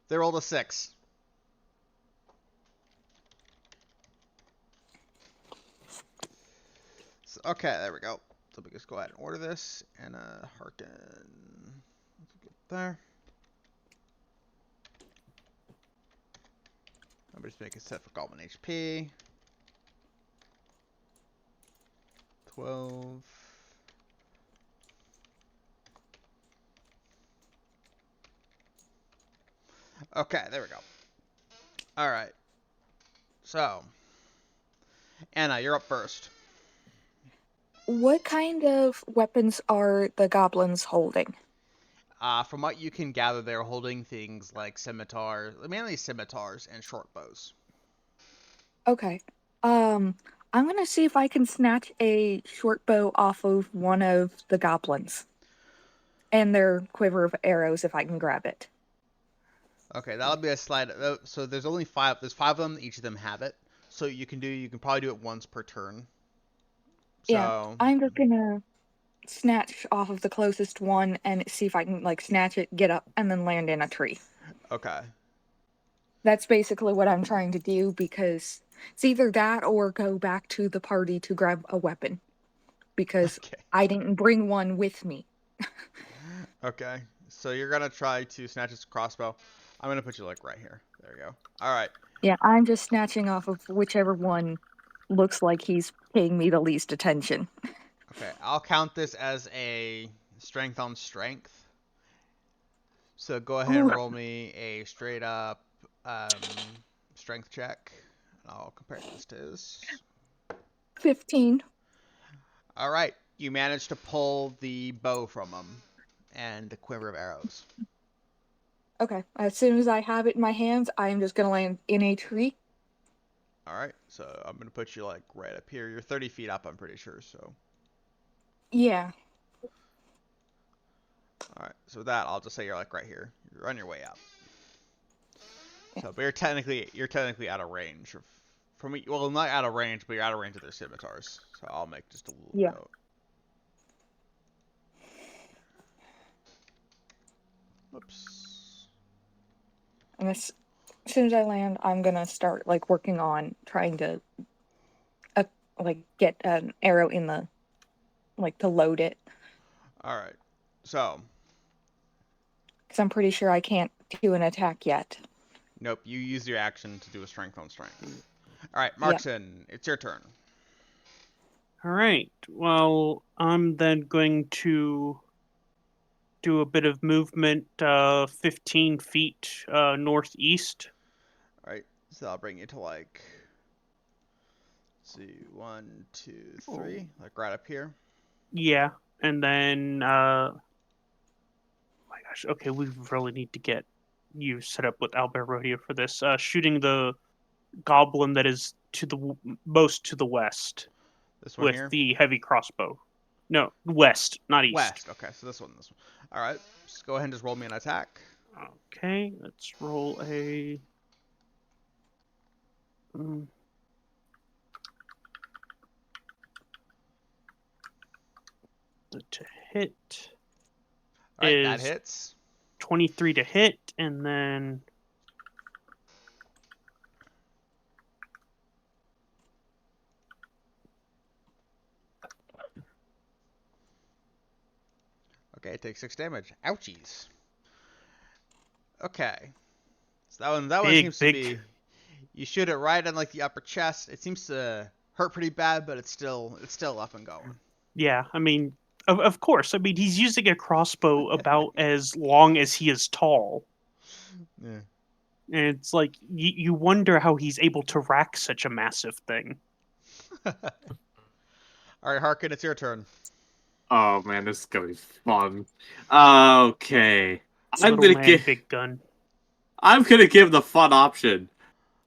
They rolled a 6. So, okay, there we go. So we just go ahead and order this. And Harkin. Let's get there. I'm just make a set for Goblin HP. 12. Okay, there we go. Alright. So, Anna, you're up first. What kind of weapons are the goblins holding? From what you can gather, they're holding things like scimitars, mainly scimitars and short bows. Okay. I'm gonna see if I can snatch a short bow off of one of the goblins. And their quiver of arrows if I can grab it. Okay, that'll be a slide. So there's only 5. There's 5 of them. Each of them have it. So you can probably do it once per turn. So, Yeah, I'm just gonna snatch off of the closest one and see if I can like snatch it, get up, and then land in a tree. okay. That's basically what I'm trying to do because it's either that or go back to the party to grab a weapon. Because Okay. I didn't bring one with me. Okay. So you're gonna try to snatch his crossbow. I'm gonna put you like right here. There we go. All right. Yeah, I'm just snatching off of whichever one looks like he's paying me the least attention. Okay. I'll count this as a strength on strength. So go ahead and Ooh, roll me a straight up strength check. I'll compare this to his. 15. All right. You managed to pull the bow from him and the quiver of arrows. Okay, as soon as I have it in my hands, I am just gonna land in a tree. All right. So I'm gonna put you like right up here. You're 30 feet up, I'm pretty sure. So. Yeah. All right. So with that, I'll just say you're like right here. You're on your way up. So, but you're technically out of range of, from me. Well, not out of range, but you're out of range of their scimitars. So I'll make just a little Yeah. note. Whoops. And as soon as I land, I'm gonna start like working on trying to like get an arrow in the like to load it All right. So, because I'm pretty sure I can't do an attack yet. nope. You use your action to do a strength on strength. All right, Yeah. Markson, it's your turn. All right. Well, I'm then going to do a bit of movement 15 feet northeast. All right. So I'll bring you to like. Let's see, 1, 2, 3, like right up here. Yeah. And then, oh my gosh. Okay, we really need to get you set up with Albert Rodeo for this. Shooting the goblin that is to the most to the west This one with here. the heavy crossbow. No, west, not east. West. Okay, so this one. All right. Just go ahead and just roll me an attack. Okay, let's roll a. To hit All right, is that hits. 23 to hit, and then Okay, it takes 6 damage. Ouchies. Okay. So that one Big, seems big. to be. You shoot it right in like the upper chest. It seems to hurt pretty bad, but it's still up and going. Yeah, I mean, of course. I mean, he's using a crossbow about as long as he is tall. Yeah. And it's like, you wonder how he's able to rack such a massive thing. All right, Harkin, it's your turn. Oh man, this is gonna be fun. Okay. I'm Little gonna man, give big gun. the fun option.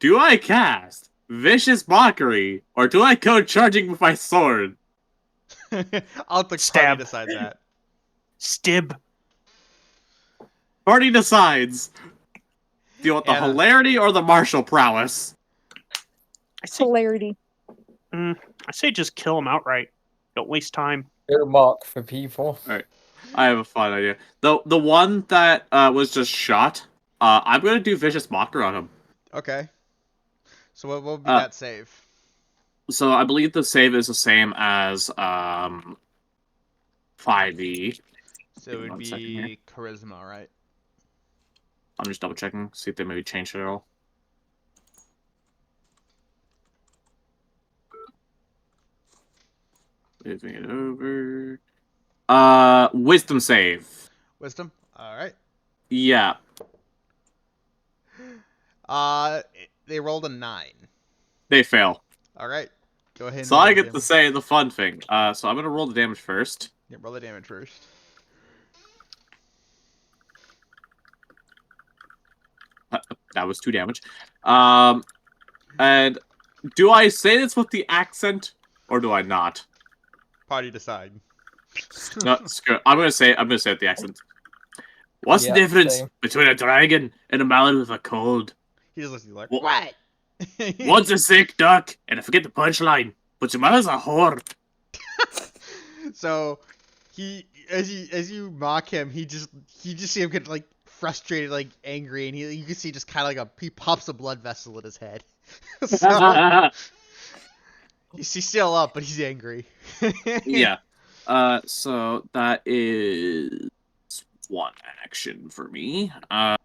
Do I cast Vicious Mockery or do I go charging with my sword? I'll let the party Stab. decide that. Stib. Party decides. Do you want the Anna. hilarity or the martial prowess? Hilarity. I say just kill him outright. Don't waste time. Good mark for people. Alright. I have a fun idea. The one that was just shot, I'm gonna do Vicious Mockery on him. Okay. So what would be that save? So I believe the save is the same as 5e. So it would 1 second here. be charisma, right? I'm just double checking, see if they maybe changed it at all. Moving it over. Wisdom save. Wisdom. All right. Yeah. They rolled a 9. They fail. All right. Go ahead. And So roll I the get to damage. say the fun thing. So I'm gonna roll the damage first. Yeah, roll the damage first. That was 2 damage. And do I say this with the accent or do I not? Party decide. No, screw it. I'm gonna say it with the accent. What's Yeah, the difference same. between a dragon and a mallet with a cold? He just looks at you like, What? what? One's a sick duck, and I forget the punchline, but your mother's a whore. So as you mock him, he just see him get like frustrated, like angry, and you can see just kind of like he pops a blood vessel in his head. So he's still up, but he's angry. Yeah. So that is 1 action for me. I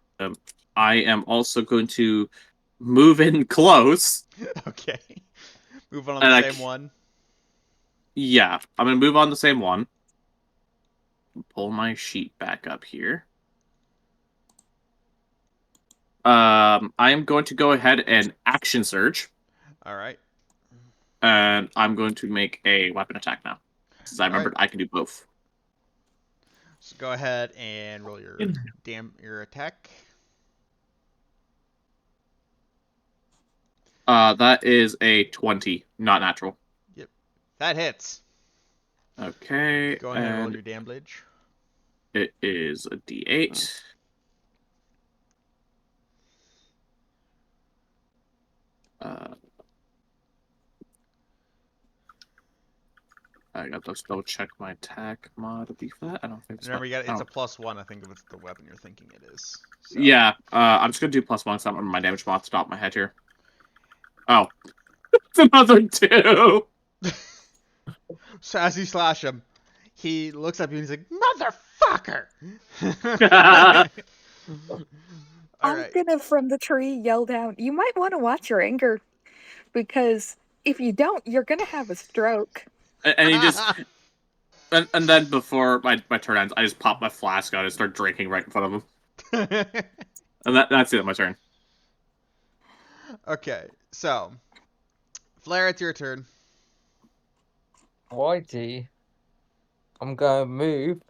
am also going to move in close. Okay. Move on And the I same c- one. Yeah, I'm gonna move on the same one. Pull my sheet back up here. I am going to go ahead and action surge, All right. and I'm going to make a weapon attack now, since I All right. remembered I can do both. So go ahead and roll your your attack. That is a 20, not natural. That hits. Okay, Go ahead and roll and your damage. it is a D8. I got to double check my attack mod to be flat. I don't think it's Remember, flat. it's a +1. I think if it's the weapon you're thinking it is. So. Yeah, I'm just gonna do +1 because I don't remember my damage mod off the top of my head here. Oh, it's another 2. So as you slash him, he looks up at you and he's like, "Motherfucker!" All I'm right. gonna from the tree yell down, you might want to watch your anger, because if you don't, you're gonna have a stroke. And he just, and then before my turn ends, I just pop my flask out and start drinking right in front of him. And that's it. My turn. Okay, so Flair, it's your turn. Righty. I'm gonna move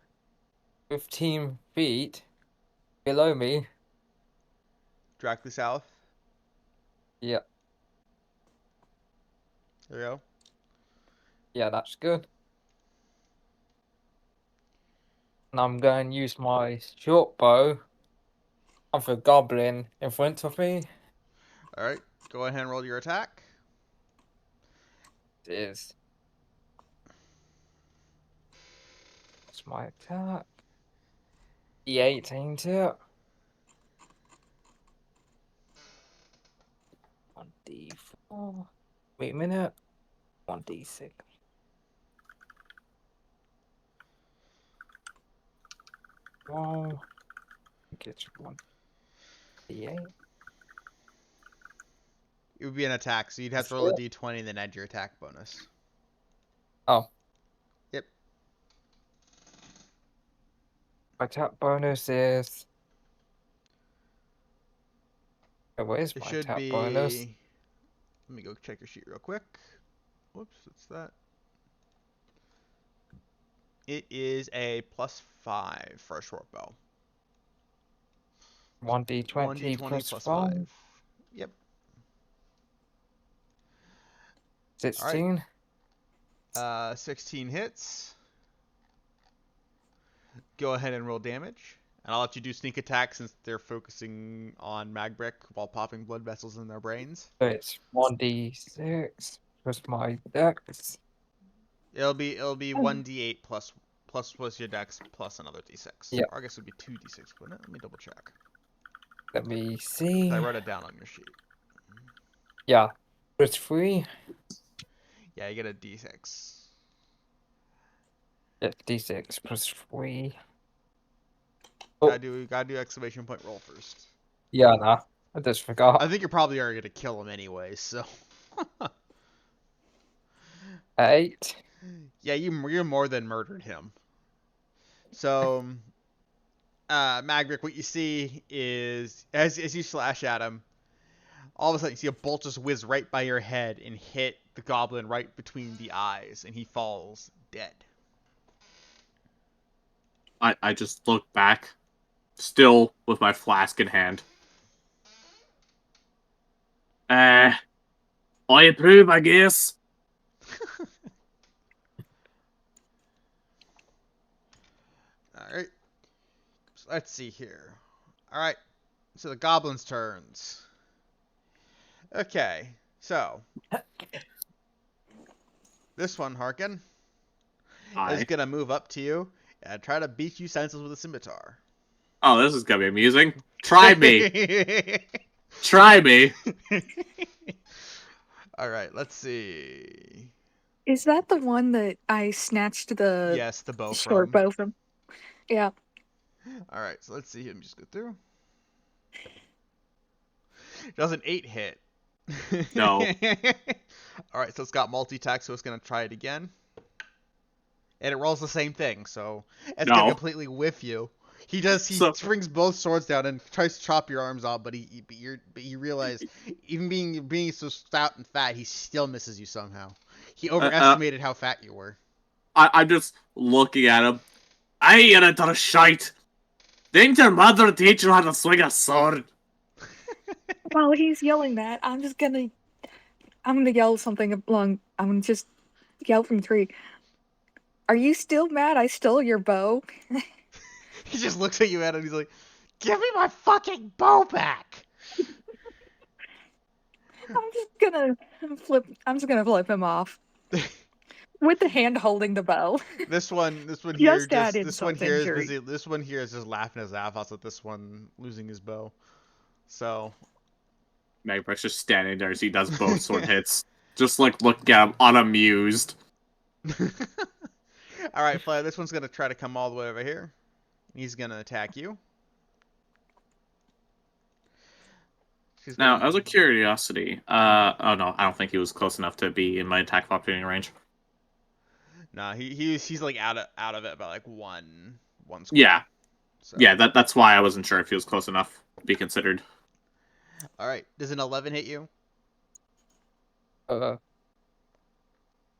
15 feet below me. Directly south. Yep. There you go. Yeah, that's good. And I'm going to use my short bow of the goblin in front of me. All right, go ahead and roll your attack. It is. What's my attack? E18 to it. 1d4. Wait a minute. 1d6. Wow. Get 1d8. It would be an attack, so you'd have to roll a d20 and then add your attack bonus. Oh. Yep. My attack bonus is. What is It my should attack be. bonus? Let me go check your sheet real quick. Whoops, what's that? It is a +5 for a short bow. 1d20 1d20 plus plus 5. 5. Yep. 16. 16 hits. Go ahead and roll damage. And I'll let you do sneak attack since they're focusing on Magbrick while popping blood vessels in their brains. So it's 1d6 plus my dex. It'll be 1d8 plus your dex plus another d6. Yep. Or I guess it would be 2d6, wouldn't it? Let me double check. Let me see. I wrote it down on your sheet. Yeah. Plus 3. Yeah, you get a d6. Yeah, d6 plus 3. Gotta do exclamation point roll first. Yeah, nah. I just forgot. I think you're probably already gonna kill him anyway, so. 8. Yeah, you're more than murdered him. So, Magric, what you see is as you slash at him, all of a sudden you see a bolt just whiz right by your head and hit the goblin right between the eyes, and he falls dead. I just look back, still with my flask in hand. I approve, I guess. Alright. So let's see here. Alright. So the goblin's turns. Okay. So. This one, Harkin, is going to move up to you and try to beat you senseless with a scimitar. Oh, this is going to be amusing. Try me. Try me. Alright, let's see. Is that the one that I snatched the Yes, the bow short from. bow from? Yeah. Alright, so let's see him just go through. Does an 8 hit. No. Alright, so it's got multi-attack, so it's going to try it again. And it rolls the same thing, so it's going to completely whiff you. He swings both swords down and tries to chop your arms off, but you realize, even being so stout and fat, he still misses you somehow. He overestimated how fat you were. I'm just looking at him. I ain't gonna do shite. Didn't your mother teach you how to swing a sword? While he's yelling that, I'm gonna yell something along. I'm gonna just yell from the tree. Are you still mad I stole your bow? He just looks at you and he's like, "Give me my fucking bow back!" I'm just gonna flip him off. With the hand holding the bow. This one here is just laughing his ass off at this one losing his bow. So Magbrick's just standing there as he does both sword hits. Just like looking at him unamused. Alright, Flair, this one's gonna try to come all the way over here. He's gonna attack you. Now, as a curiosity, oh no, I don't think he was close enough to be in my attack opportunity range. Nah, he's like out of it by like one square. Yeah. So. Yeah, that's why I wasn't sure if he was close enough to be considered. Alright, does an 11 hit you?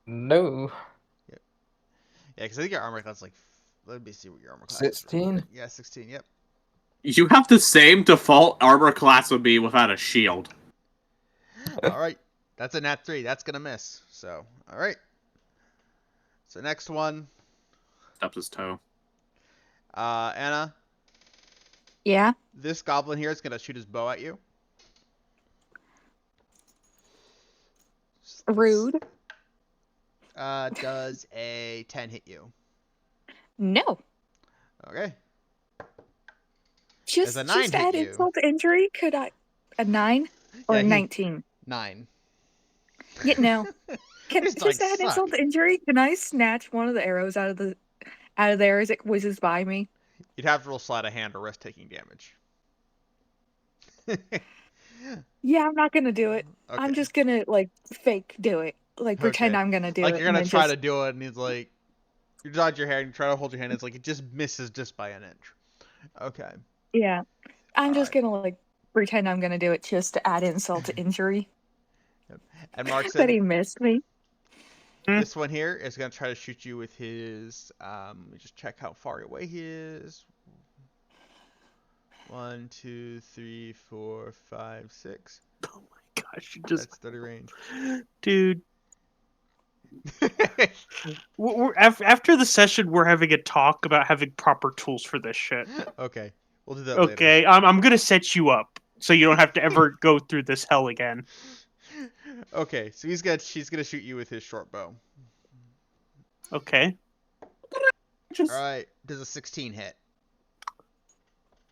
No. Yep. Yeah, because I think your armor class is like, let me see what your armor class 16? is. Yeah, 16, yep. You have the same default armor class would be without a shield. Alright, that's a nat 3. That's gonna miss. So, alright. So next one. Steps his toe. Anna. Yeah? This goblin here is gonna shoot his bow at you. Rude. Does a 10 hit you? No. Okay. Just a 9 hit add you? insult to injury. Could I a 9 or 19? 9. Yeah, no. Can It's just like, add insult to injury? Can I snatch one of the arrows out of there as it whizzes by me? You'd have to roll sleight of hand or risk taking damage. Yeah, I'm not gonna do it. Okay. I'm just gonna like fake do it. Like pretend Okay. I'm gonna do Like it you're and gonna then try just to do it, and he's like, you dodge your hair and you try to hold your hand. It's like it just misses just by an inch. Okay. yeah. I'm All just right. gonna like pretend I'm gonna do it just to add insult to injury And that Markson, he missed me. this one here is gonna try to shoot you with his. Let me just check how far away he is. 1, 2, 3, 4, 5, 6. Oh my gosh, you just That's 30 range. dude. After the session, we're having a talk about having proper tools for this shit. Okay, we'll do that later. Okay, I'm gonna set you up so you don't have to ever go through this hell again. Okay, so she's gonna shoot you with his short bow. Okay. All right, does a 16 hit?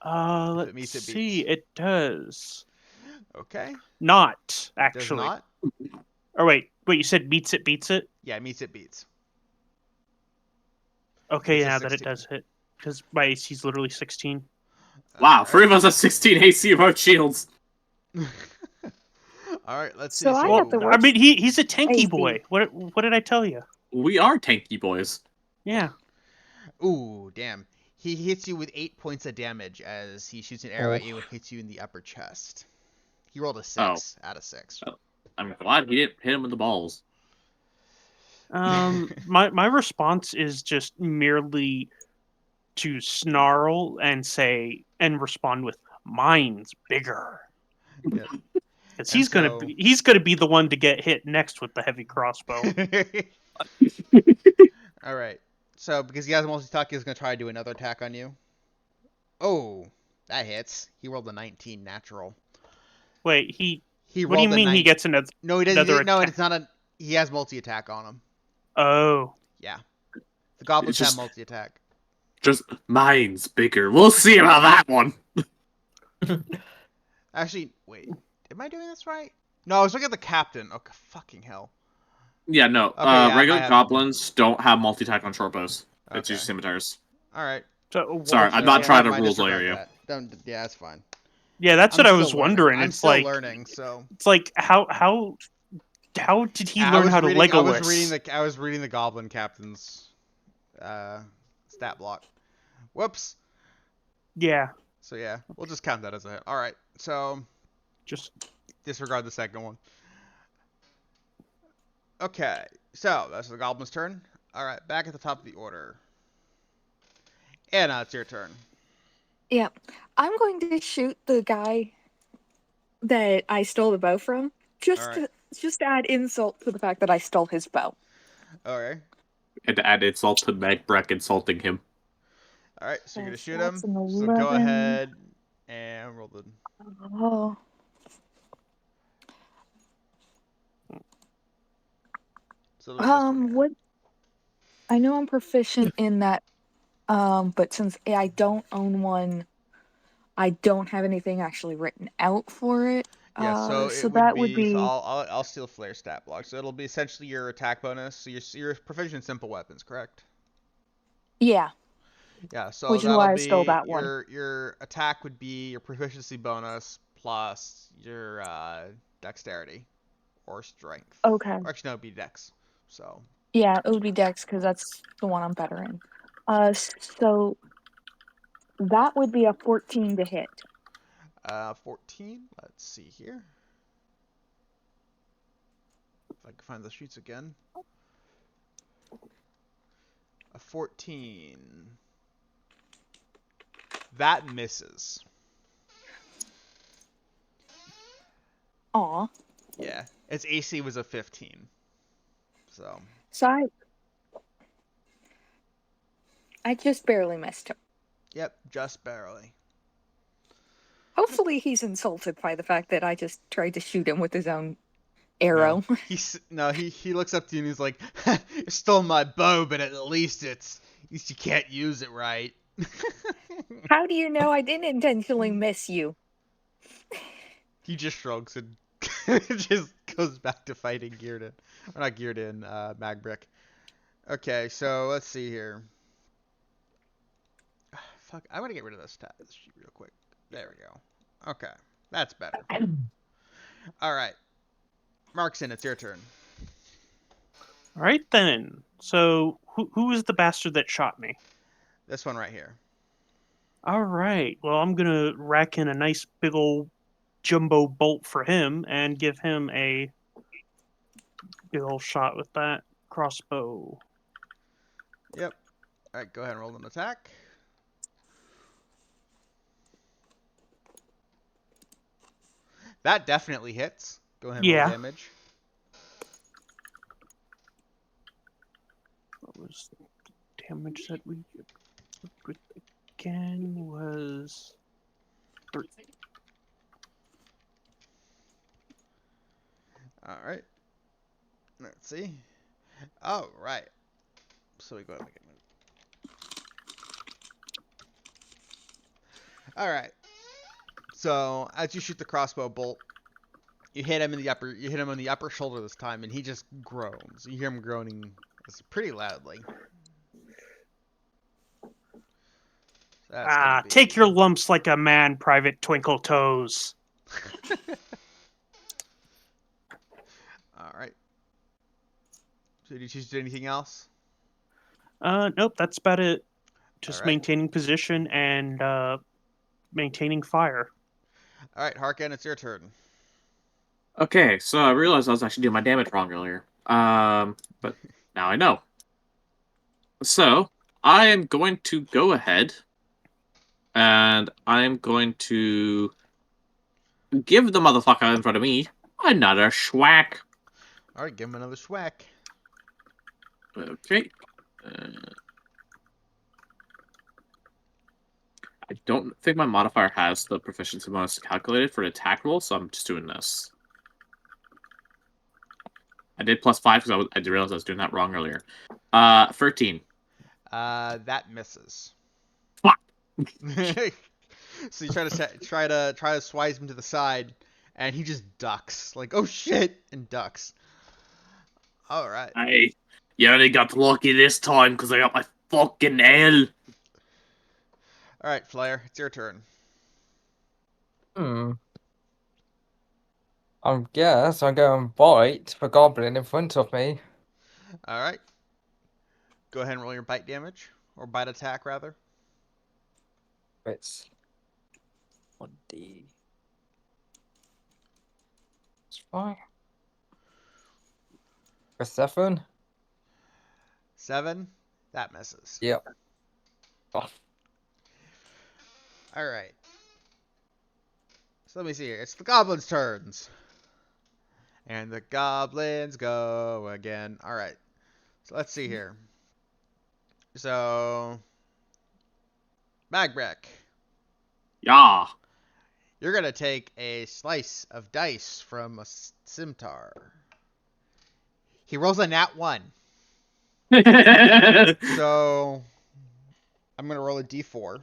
Let's meets, it see. beats. It does Okay. not Does actually. not? Or wait, you said beats it, beats it. Yeah, meets, it beats. Okay, It's a yeah, that it 16. does hit because my AC is literally 16. Wow, three of us have 16 AC without shields. All right, let's see. So I have the I worst mean, he's a tanky AC. boy. What did I tell you? We are tanky boys. Yeah. Ooh, damn. He hits you with 8 points of damage as he shoots an arrow at you and hits you in the upper chest. He rolled a 6 out of 6. Oh. I'm glad he didn't hit him with the balls. My response is just merely to snarl and say and respond with "Mine's bigger." Yeah. Because And he's gonna be the one to get hit next with the heavy crossbow. All right. So because he has multi-attack, he's gonna try to do another attack on you. Oh, that hits. He rolled a 19 natural. Wait, He what do you rolled a mean he 9. gets another? No, he doesn't. Another No, attack? it's not a. He has multi-attack on him. Oh, Yeah. The goblins It's have just- multi-attack. Just mine's bigger. We'll see about that one. Actually, wait. Am I doing this right? No, I was looking at the captain. Oh, fucking hell. Yeah, no. Okay, yeah, I regular have- goblins don't have multi-attack on short bows. It's Okay. usually scimitars. All right. so Sorry, what- I'm not yeah. trying to Never mind, rules disregard layer you. that. Yeah, that's fine. Yeah, that's I'm what I still was learning. wondering. I'm It's still like learning, so. it's like how did he learn how to Legolas? I was reading the goblin captain's stat block. Whoops. Yeah, So yeah, we'll just count that as a hit. All right. So just disregard the second one. Okay. So that's the goblin's turn. All right. Back at the top of the order. Anna, it's your turn. Yeah. I'm going to shoot the guy that I stole the bow from. Alright. Just to add insult to the fact that I stole his bow. Okay. And to add insult to Meg Breck insulting him. All right. So you're gonna Yes, shoot that's him. an So go 11. ahead and roll the. Oh. So this one here. What? I know I'm proficient in that, but since I don't own one, I don't have anything actually written out for it. Yeah, so So it would that be, would be so I'll steal Flair stat block. So it'll be essentially your attack bonus. So you're proficient in simple weapons, correct? yeah, Yeah, so which is that'll why I be stole that one. your attack would be your proficiency bonus plus your dexterity or strength. Okay. Or actually no, it'd be dex. So Yeah, it would be Dex because that's the one I'm better in. So that would be a 14 to hit. 14. Let's see here. If I can find the sheets again. A 14. That misses. Aw. Yeah, its AC was a 15. So. So I just barely missed him. Yep, just barely. Hopefully he's insulted by the fact that I just tried to shoot him with his own arrow. He looks up to you and he's like, "You stole my bow, but at least you can't use it right." How do you know I didn't intentionally miss you? He just shrugs and just goes back to fighting Gearden. Or not Gearden, Magbrick. Okay, so let's see here. Fuck, I'm gonna get rid of this sheet real quick. There we go. Okay, that's better. All right, Markson, it's your turn. All right then. So who was the bastard that shot me? This one right here. All right. Well, I'm gonna rack in a nice big old jumbo bolt for him and give him a big old shot with that crossbow. Yep. All right, go ahead and roll an attack. That definitely hits. Go ahead and roll Yeah. damage. What was the damage that we worked with again? Was 3. All right. Let's see. All right. So we go ahead and make it. All right. So as you shoot the crossbow bolt, you hit him in the upper. You hit him on the upper shoulder this time, and he just groans. You hear him groaning pretty loudly. That's gonna be... Take your lumps like a man, Private Twinkle Toes. All right. So did you choose to do anything else? Nope, that's about it. Just All right. maintaining position and maintaining fire. All right, Harkin, it's your turn. Okay, so I realized I was actually doing my damage wrong earlier. But now I know. So I am going to go ahead, and I am going to give the motherfucker in front of me another schwack. All right, give him another schwack. Okay. I don't think my modifier has the proficiency bonus calculated for the attack roll, so I'm just doing this. I did +5 because I realized I was doing that wrong earlier. 13. That misses. Fuck. So you try to swipe him to the side, and he just ducks. Like, oh shit, and ducks. All right. Hey, you only got lucky this time because I got my fucking L. All right, Flair, it's your turn. I guess I'm going to bite the goblin in front of me. All right. Go ahead and roll your bite damage, or bite attack rather. It's 1D. It's fine. For 7. 7. That misses. Yep. Oh. All right. So let me see here. It's the goblins' turns. And the goblins go again. All right. So let's see here. So, Magbrek, Yeah. you're going to take a slice of dice from a scimitar. He rolls a nat 1. So, I'm going to roll a d4.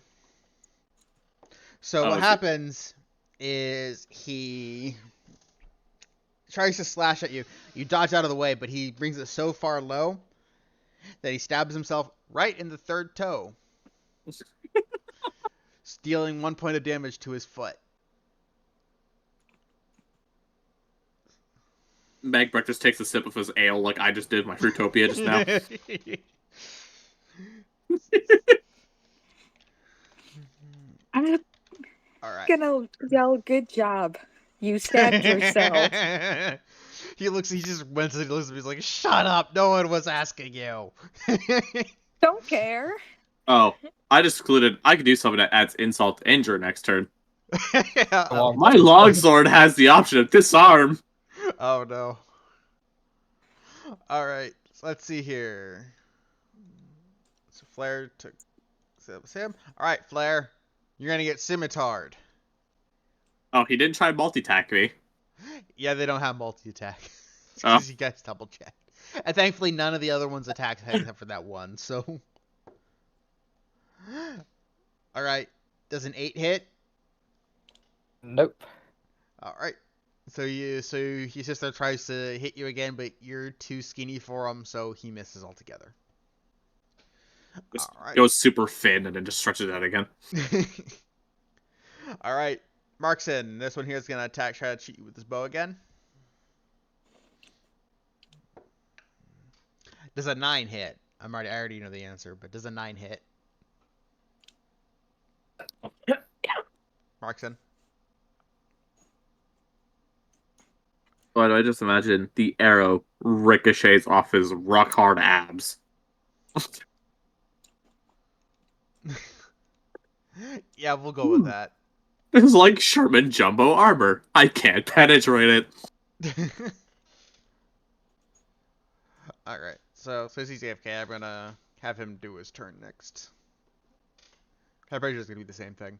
So what happens is he tries to slash at you. You dodge out of the way, but he brings it so far low that he stabs himself right in the third toe, dealing 1 point of damage to his foot. Magbrek just takes a sip of his ale like I just did my Fruitopia just now. I'm All right. gonna yell, "Good job! You stabbed yourself." He just looks at me, he's like, shut up, no one was asking you. Don't care. Oh, I just concluded I could do something that adds insult to injury next turn. Oh. My longsword has the option of disarm. Oh no. Alright, so let's see here. So Flair took Sam. Alright, Flair, you're gonna get scimitard. Oh, he didn't try multi-attack me. Yeah, they don't have multi-attack. Oh. You guys double checked. And thankfully none of the other ones attacked except for that one, so. Alright. Does an 8 hit? Nope. Alright. So he sister tries to hit you again, but you're too skinny for him, so he misses altogether. Just Alright. goes super thin and then just stretches out again. Alright. Markson, this one here is gonna try to cheat you with his bow again. Does a 9 hit? I already know the answer, but does a 9 hit? Markson. Why do I just imagine the arrow ricochets off his rock hard abs? Yeah, we'll go with that. It's like Sherman jumbo armor. I can't penetrate it. Alright, so since he's AFK, I'm gonna have him do his turn next. I'm pretty sure it's gonna be the same thing.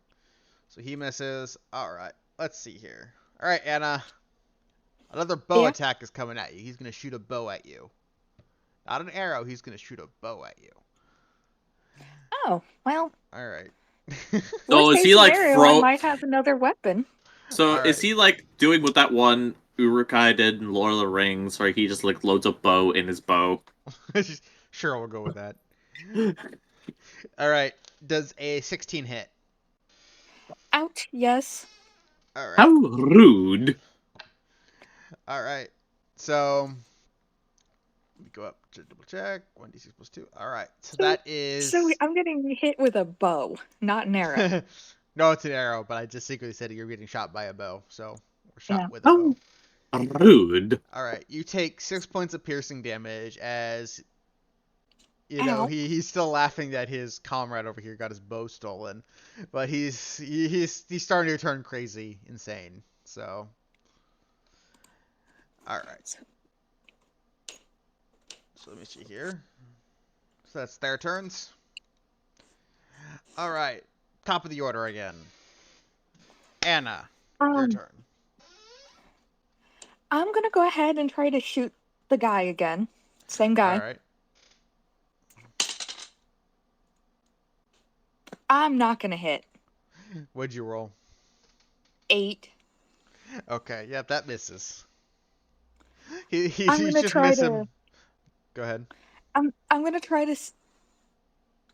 So he misses. Alright, let's see here. Alright, Anna. Another bow Yeah? attack is coming at you. He's gonna shoot a bow at you. Not an arrow, he's gonna shoot a bow at you. Oh, well. Alright. So Worst is case he like scenario, I might have another weapon. So Alright. is he like doing what that one Uruk-hai did in Lord of the Rings, where he just like loads a bow in his bow? Sure, we'll go with that. Alright, does a 16 hit? Out, yes. Alright. How rude! Alright, so let me go up to double check. 1d6 plus 2. Alright, so that is. So I'm getting hit with a bow, not an arrow. No, it's an arrow, but I just secretly said you're getting shot by a bow, so we're shot Yeah. with a bow. Rude. Alright, you take 6 points of piercing damage as, you know, Ow. he's still laughing that his comrade over here got his bow stolen. But he's starting to turn crazy, insane, so. Alright. So let me see here. So that's their turns. Alright, top of the order again. Anna, your turn. I'm gonna go ahead and try to shoot the guy again. Same guy. Alright. I'm not gonna hit. What'd you roll? 8. Okay, yep, that misses. I'm He's gonna just try missing. to. Go ahead. I'm gonna try to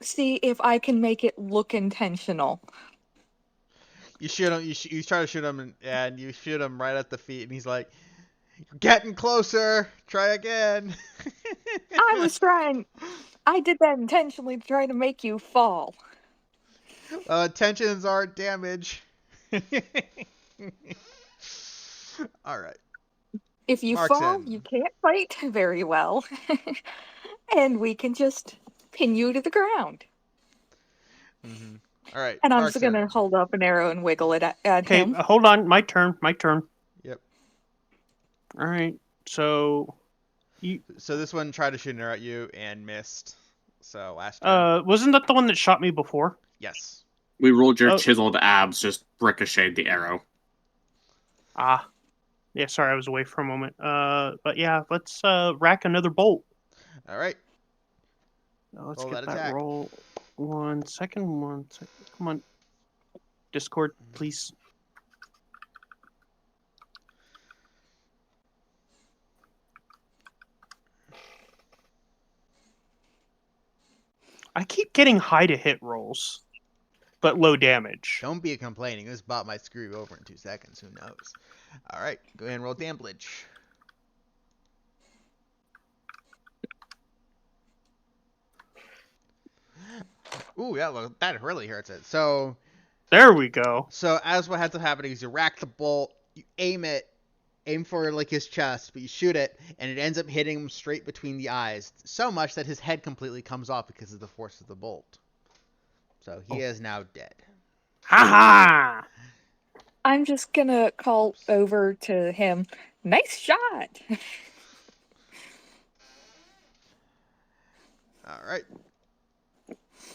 see if I can make it look intentional. You shoot him. You try to shoot him, and you shoot him right at the feet, and he's like, "You're getting closer. Try again." I was trying. I did that intentionally to try to make you fall. Tensions aren't damage. All right. If you fall, Markson. you can't fight very well. And we can just pin you to the ground. Mm-hmm. All right. And I'm just Markson. gonna hold up an arrow and wiggle it at Okay, him. hold on. My turn. Yep. All right. So, So this one tried to shoot an arrow at you and missed. So last turn. wasn't that the one that shot me before? Yes. We rolled your Oh. chiseled abs, just ricocheted the arrow. Ah. Yeah, sorry, I was away for a moment. But yeah, let's rack another bolt. All right. Let's Roll get that that attack. roll. 1 second. Come on. Discord, please. I keep getting high to hit rolls, but low damage. Don't be complaining. This bot might screw you over in 2 seconds. Who knows? All right. Go ahead and roll damage. Ooh, yeah, look, that really hurts it. So There we go. as what ends up happening is you rack the bolt, you aim for like his chest, but you shoot it, and it ends up hitting him straight between the eyes, so much that his head completely comes off because of the force of the bolt. So he is now dead. Ha ha! I'm just gonna call over to him. Nice shot! All right.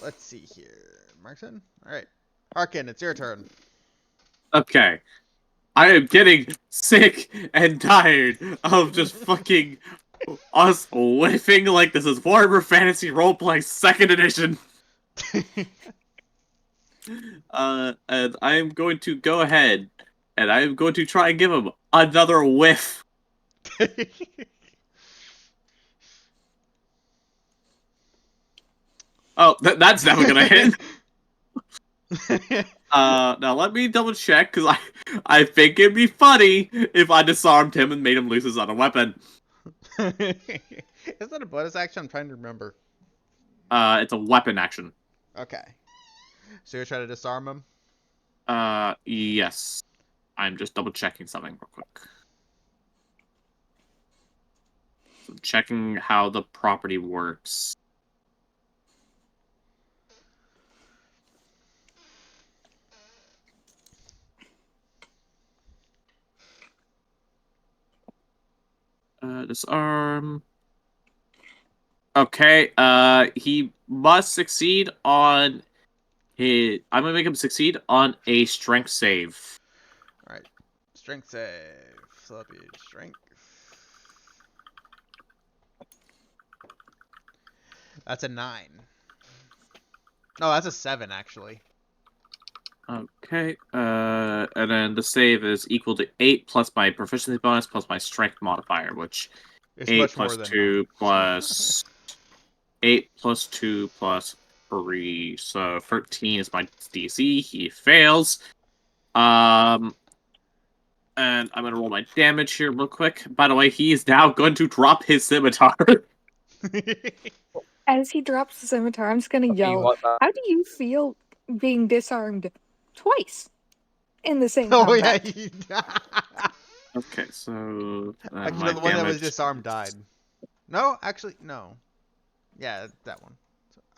Let's see here, Markson. All right, Harkin, it's your turn. Okay. I am getting sick and tired of just fucking us whiffing like this is Warhammer Fantasy Roleplay 2nd edition. And I am going to go ahead and I am going to try and give him another whiff. Oh, that's never gonna hit. Now let me double check, because I think it'd be funny if I disarmed him and made him lose his other weapon. Is that a bonus action? I'm trying to remember. It's a weapon action. Okay. So you're trying to disarm him? Yes. I'm just double checking something real quick. So checking how the property works. Disarm. Okay, he must succeed on his... I'm gonna make him succeed on a strength save. Alright. Strength save. Sloppy strength. That's a 9. No, that's a 7, actually. Okay, and then the save is equal to 8 plus my proficiency bonus plus my strength modifier, which It's 8 much plus more than 2 9. plus 8 plus 2 plus 3, so 13 is my DC. He fails. And I'm gonna roll my damage here real quick. By the way, he is now going to drop his scimitar. As he drops the scimitar, I'm just gonna You yell, want that? "How do you feel being disarmed twice in the same Oh, yeah. combat?" Okay, so Actually, my no, the one that was damage. disarmed died. No, actually, no. Yeah, that one.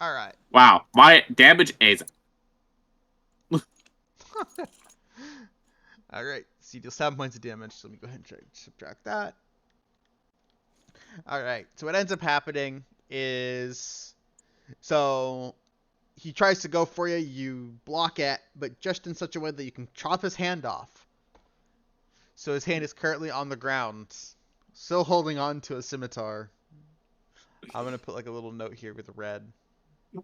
Alright. Wow, my damage is Alright, so you deal 7 points of damage, so let me go ahead and subtract that. Alright, so what ends up happening is... So, he tries to go for you, you block it, but just in such a way that you can chop his hand off. So his hand is currently on the ground, still holding on to a scimitar. I'm gonna put like a little note here with red.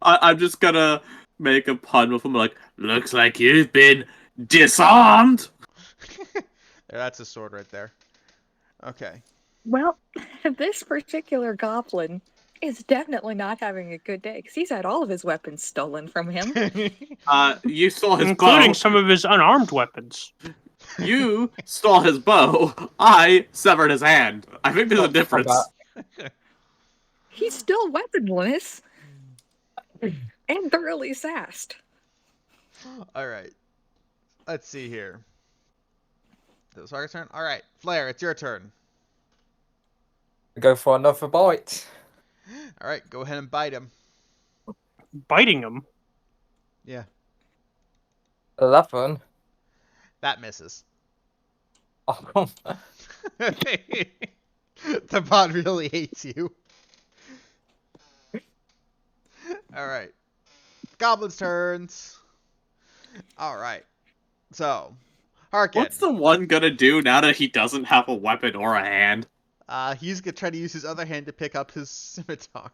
I'm just gonna make a pun with him, like, looks like you've been disarmed. There, that's a sword right there. Okay. Well, this particular goblin is definitely not having a good day because he's had all of his weapons stolen from him. You stole his including bow. some of his unarmed weapons. You stole his bow. I severed his hand. I think there's a difference. He's still weaponless and thoroughly sassed. Alright. Let's see here. Is it Sark's turn? Alright, Flair, it's your turn. Go for another bite. Alright, go ahead and bite him. Biting him. Yeah, 11. that misses. Oh, The bot really hates you. Alright. Goblin's turns. Alright. So, Harkin. What's the one gonna do now that he doesn't have a weapon or a hand? He's gonna try to use his other hand to pick up his scimitar.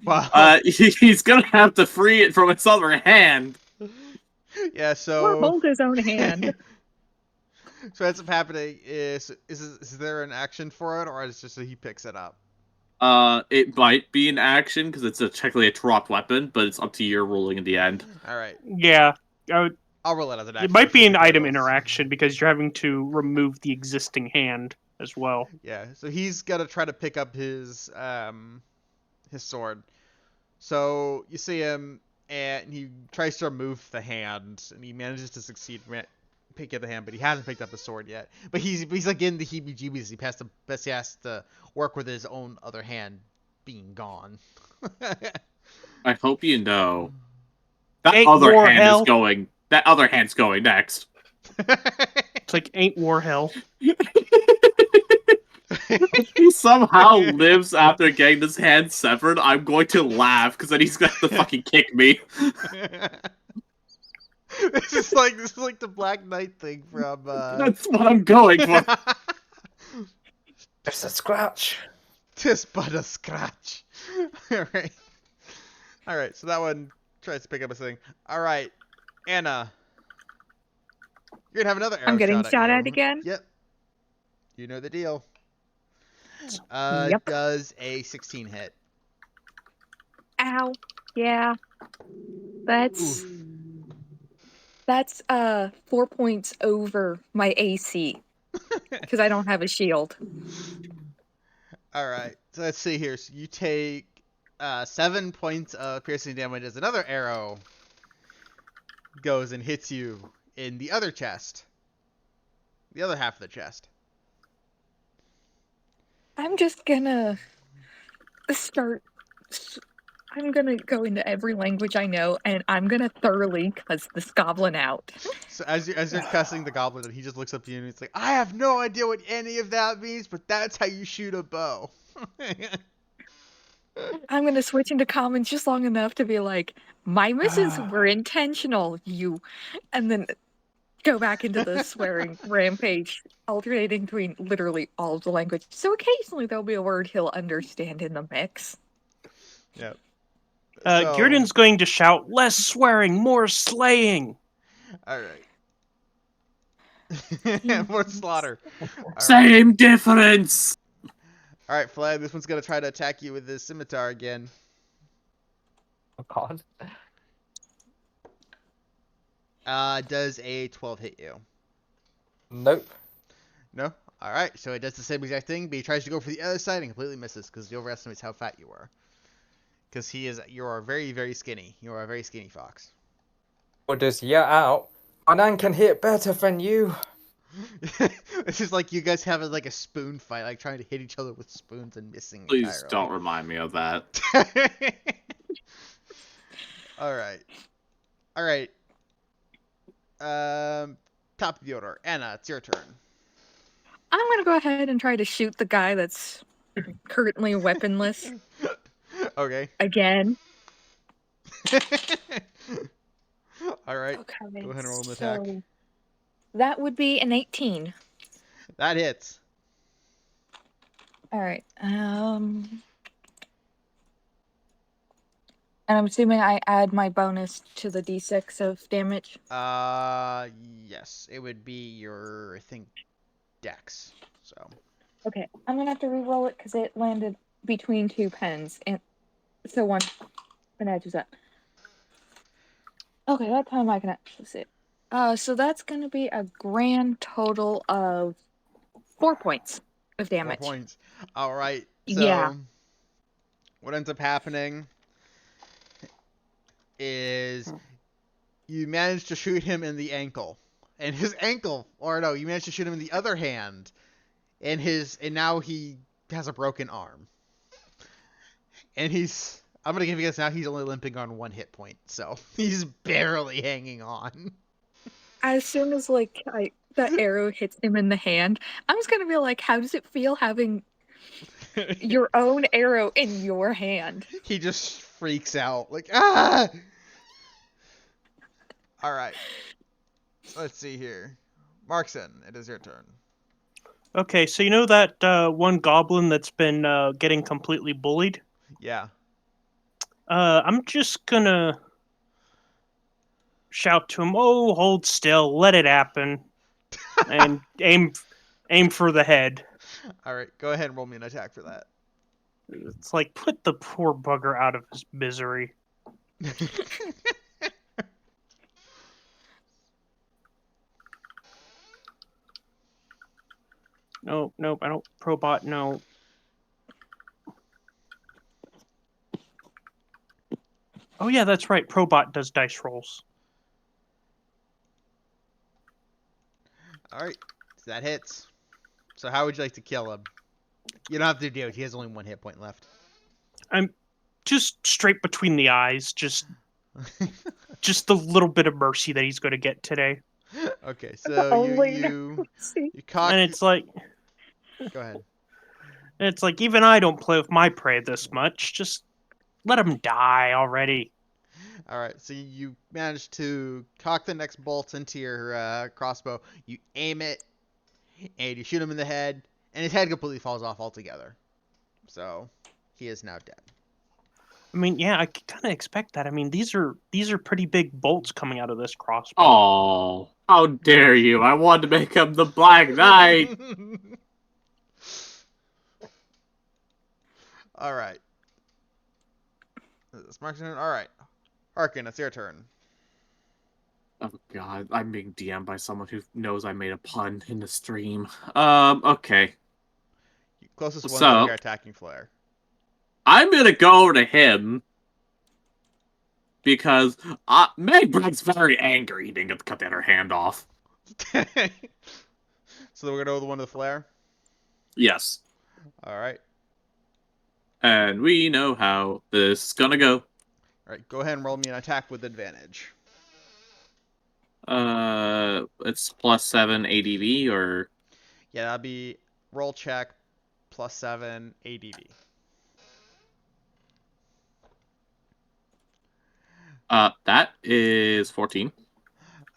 Wow. He's gonna have to free it from its other hand. Yeah, Or so... hold his own hand. So what ends up happening is there an action for it, or is it just that he picks it up? It might be an action, because it's technically a dropped weapon, but it's up to your ruling in the end. Alright. Yeah. I'll roll it as an action. It might be an item Rolls. interaction because you're having to remove the existing hand as well. Yeah, so he's gonna try to pick up his sword. So you see him, and he tries to remove the hand, and he manages to succeed pick up the hand, but he hasn't picked up the sword yet. But he's like in the heebie-jeebies. He has to work with his own other hand being gone. I hope you know that Ain't other war hand hell. is going. That other hand's going next. It's like ain't war hell. If he somehow lives after getting this hand severed, I'm going to laugh, because then he's going to fucking kick me. This is like the Black Knight thing from. That's what I'm going for. just a scratch. Tis but a scratch. Alright. Alright, so that one tries to pick up his thing. Alright, Anna. You're gonna have another arrow I'm getting shot you. at again? Yep. You know the deal. Yep. Does a 16 hit? Ow. Yeah. That's... Oof. That's 4 points over my AC because I don't have a shield. All right. So let's see here. So you take 7 points of piercing damage as another arrow goes and hits you in the other chest, the other half of the chest. I'm just gonna start. I'm gonna go into every language I know, and I'm gonna thoroughly cuss this goblin out. So as you're cussing the goblin, he just looks up at you and he's like, "I have no idea what any of that means, but that's how you shoot a bow." I'm gonna switch into commons just long enough to be like, "My misses were intentional, you," and then go back into the swearing rampage, alternating between literally all of the language. So occasionally there'll be a word he'll understand in the mix. Yep. So, Gierden's going to shout, "Less swearing, more slaying!" all right. More slaughter. All right. Same difference. All right, Flag. This one's gonna try to attack you with his scimitar again. Oh God. Does a 12 hit you? Nope. No. All right. So it does the same exact thing, but he tries to go for the other side and completely misses because he overestimates how fat you are. Because you are very, very skinny. You are a very skinny fox. Or just yell out, "My nan can hit better than you." This is like you guys having like a spoon fight, like trying to hit each other with spoons and missing Please entirely. don't remind me of that. All right. All right. Top of the order. Anna, it's your turn. I'm gonna go ahead and try to shoot the guy that's currently weaponless Okay. again. All right. Okay, Go ahead and roll an attack. so that would be an 18. That hits. All right. And I'm assuming I add my bonus to the d6 of damage. Yes. It would be your, I think, dex. So. Okay, I'm gonna have to re-roll it because it landed between two pens, and so one edges that. Okay, that time I can actually see it. So that's gonna be a grand total of 4 points of 4 damage. points. All right. So. Yeah. What ends up happening is you manage to shoot him in the ankle, and his ankle, or no, you manage to shoot him in the other hand, and now he has a broken arm, and I'm gonna give you guys now he's only limping on 1 hit point, so he's barely hanging on. As soon as that arrow hits him in the hand, I'm just gonna be like, how does it feel having your own arrow in your hand? He just freaks out like ah. All right. Let's see here. Markson, it is your turn. Okay, so you know that one goblin that's been getting completely bullied? Yeah. I'm just gonna shout to him, "Oh, hold still, let it happen," and aim for the head. All right. Go ahead and roll me an attack for that. It's like, put the poor bugger out of his misery. Nope, I don't. Probot, no. Oh yeah, that's right. Probot does dice rolls. All right. So that hits. So how would you like to kill him? You don't have to do it. He has only 1 hit point left. I'm just straight between the eyes. Just the little bit of mercy that he's going to get today. Okay, so you cock. And it's like, Go ahead. even I don't play with my prey this much. Just let him die already. All right, so you manage to cock the next bolt into your crossbow. You aim it, and you shoot him in the head, and his head completely falls off altogether. So he is now dead. I mean, yeah, I kind of expect that. I mean, these are pretty big bolts coming out of this crossbow. Oh, how dare you! I wanted to make him the Black Knight. All right. It's Mark's turn. All right. Harkin, it's your turn. Oh god, I'm being DM'd by someone who knows I made a pun in the stream. Okay. Closest one's over So, here attacking Flare. I'm gonna go over to him because Meg Bragg's very angry he didn't get to cut the other hand off. So we're gonna go with one of the Flare. Yes. All right. And we know how this is gonna go. All right. Go ahead and roll me an attack with advantage. It's +7 ADV or Yeah, that'd be roll check +7 ADV. that is 14.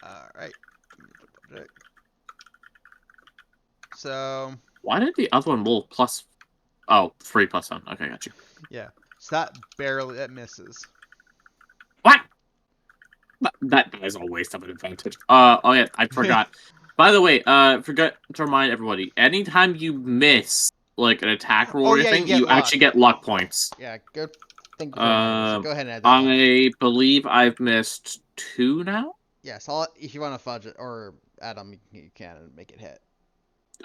All right. So Why did the other one roll plus? Oh, 3 + 7. Okay, got you. yeah, so that misses. What? That is a waste of an advantage. Oh yeah, I forgot. By the way, forgot to remind everybody. Anytime you miss like an attack roll Oh, or yeah, anything, you get you actually get luck points. Yeah, good. Thank you for reminding me. So go ahead and add that. I believe I've missed 2 now. Yes, if you want to fudge it or add them, you can and make it hit.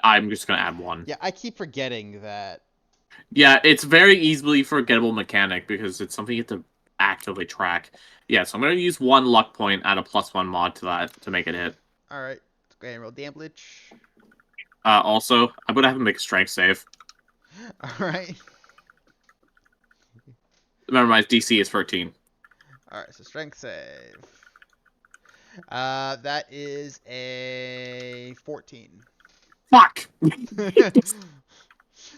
I'm just gonna add 1. Yeah, I keep forgetting that. Yeah, it's very easily forgettable mechanic because it's something you have to actively track. Yeah, so I'm gonna use 1 luck point, add a +1 mod to that to make it hit. All right, let's go ahead and roll damage. Also, I'm gonna have him make a strength save. All right. Remember, my DC is 13. All right, so strength save. That is a 14. Fuck!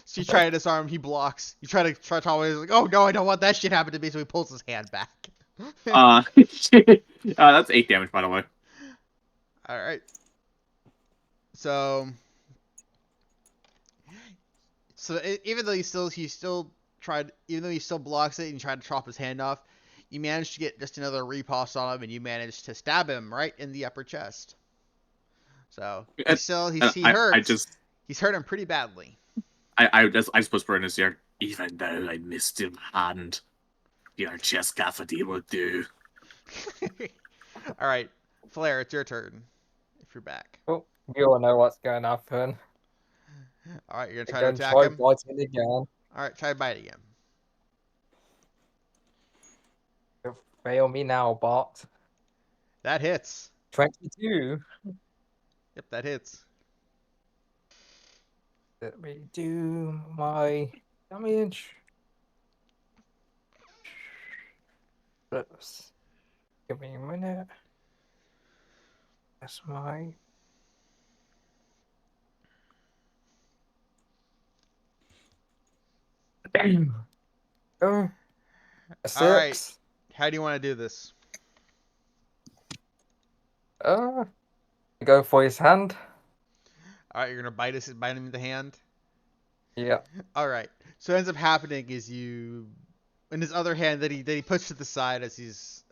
So you try to disarm, he blocks. You try to always like, oh no, I don't want that shit happen to me. So he pulls his hand back. That's 8 damage, by the way. All right. So even though he still tried, even though he still blocks it and tried to chop his hand off, you managed to get just another riposte on him, and you managed to stab him right in the upper chest. So he hurts. He's hurt him pretty badly. I just whisper in his ear, even though I missed him hand, your chest cavity will do. All right, Flare, it's your turn. If you're back. Oh, you all know what's going to happen. All right, you're gonna They're try to going to attack try him. biting again. All right, try to bite again. You'll fail me now, bot. That hits. 22. Yep, that hits. Let me do my damage. Let's give me a minute. That's my. Oh, a 6. All right. How do you want to do this? Go for his hand. All right, you're gonna bite him in the hand. Yeah. All right. So what ends up happening is you, in his other hand that he puts to the side as he's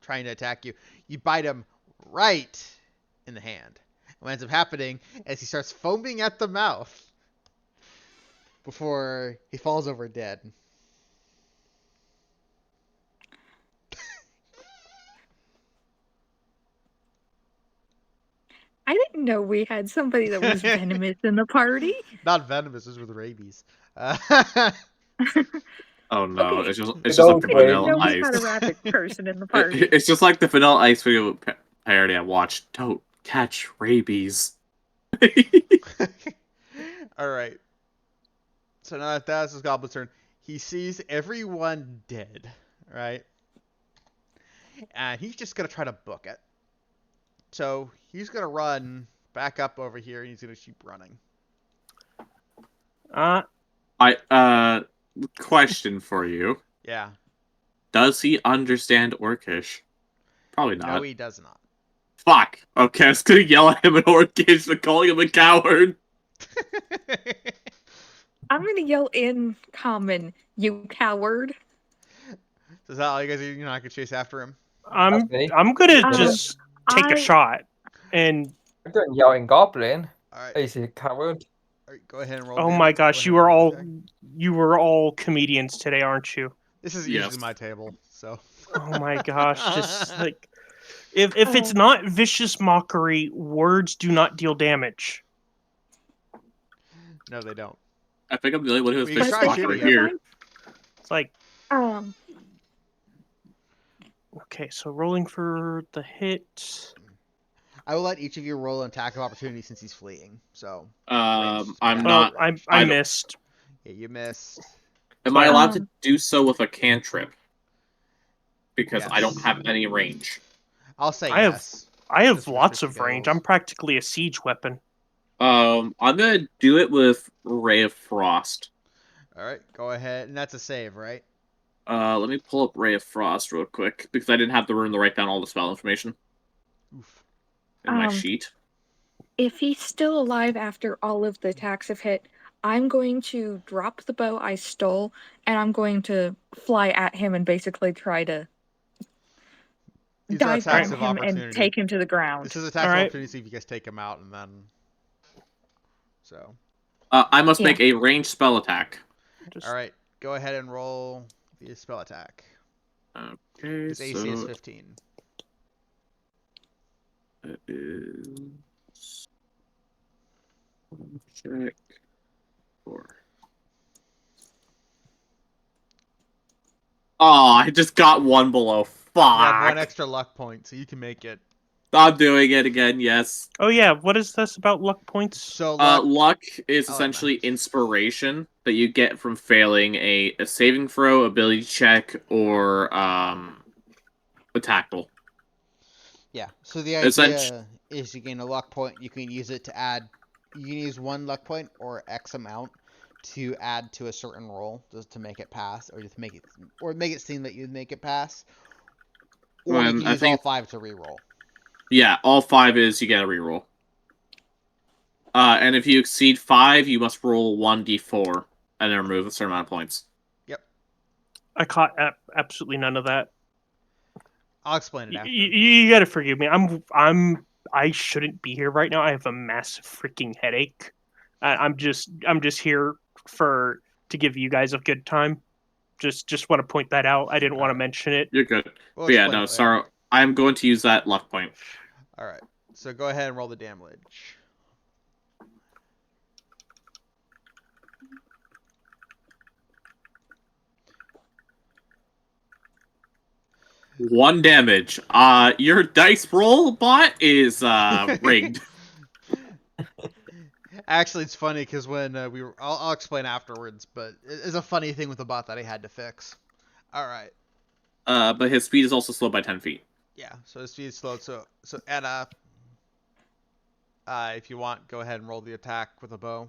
trying to attack you, you bite him right in the hand. And what ends up happening is he starts foaming at the mouth before he falls over dead. I didn't know we had somebody that was venomous in the party. Not venomous, this is with rabies. Oh no, Okay. it's just Good like old the I didn't Vanilla know we Ice. had a rabbit person in the party. It's just like the Vanilla Ice video parody I watched. Don't catch rabies. All right. So now that's his Goblin's turn. He sees everyone dead, right? And he's just gonna try to book it. So he's gonna run back up over here, and he's gonna keep running. Question for you. Yeah. Does he understand Orcish? Probably not. No, he does not. Fuck. Okay, I was gonna yell at him in Orcish for calling him a coward. I'm gonna yell in common, you coward. So is that all you guys are? You're not gonna chase after him? I'm me. gonna Um, just take a shot and I'm doing yelling goblin. All right. He's a coward. All right, go ahead and roll. oh damage. my Go gosh, ahead you and are roll all attack. you were all comedians today, aren't you? This is Yes. usually my table, so. Oh my gosh, just like If it's not vicious mockery, words do not deal damage. No, they don't. I think I'm the only one who has Well, you vicious try mockery shooting here. him. It's like, Um, okay, so rolling for the hit. I will let each of you roll an attack of opportunity since he's fleeing. So. I'm Oh, not. I I don't- missed. Yeah, you missed. Am I allowed to Um, do so with a cantrip? Because I don't Yes. have any range. I'll say I have- yes. I have Just for lots strict of range. skills. I'm practically a siege weapon. I'm gonna do it with Ray of Frost. All right, go ahead, and that's a save, right? Let me pull up Ray of Frost real quick because I didn't have the room to write down all the spell information Oof. in my sheet. if he's still alive after all of the attacks have hit, I'm going to drop the bow I stole, and I'm going to fly at him and basically try to These are dive attacks bomb of him and opportunity. take him to the ground. This is attacks of Alright. opportunity. See if you guys take him out, and then. So. I must Yeah. make a ranged spell attack. Just, All right, go ahead and roll the spell attack. Okay, His AC is 15. That is... Check. 4. Oh, I just got one below. Fuck. You have one extra luck point, so you can make it. I'm doing it again, yes. oh yeah, what is this about luck points? So luck. Luck is Oh, essentially nice. inspiration that you get from failing a saving throw, ability check, or attack roll. Yeah. So the Essen- idea is you gain a luck point. You can use it to add. You can use one luck point or X amount to add to a certain roll just to make it pass, or just make it seem that you make it pass. Or you And can I use think- all 5 to reroll. Yeah, all 5 is you get a reroll. And if you exceed 5, you must roll 1d4 and then remove a certain amount of points. I caught absolutely none of that. I'll explain it after. You gotta forgive me. I shouldn't be here right now. I have a massive freaking headache. I'm just here to give you guys a good time. Just want to point that out. I didn't want to mention it. You're good. We'll But yeah, explain no, it later. sorry. I'm going to use that luck point. All right. So go ahead and roll the damage. One damage. Your dice roll bot is rigged. Actually, it's funny because when I'll explain afterwards, but it's a funny thing with the bot that I had to fix. All right. But his speed is also slowed by 10 feet. Yeah. So his speed is slowed. So Anna, if you want, go ahead and roll the attack with a bow.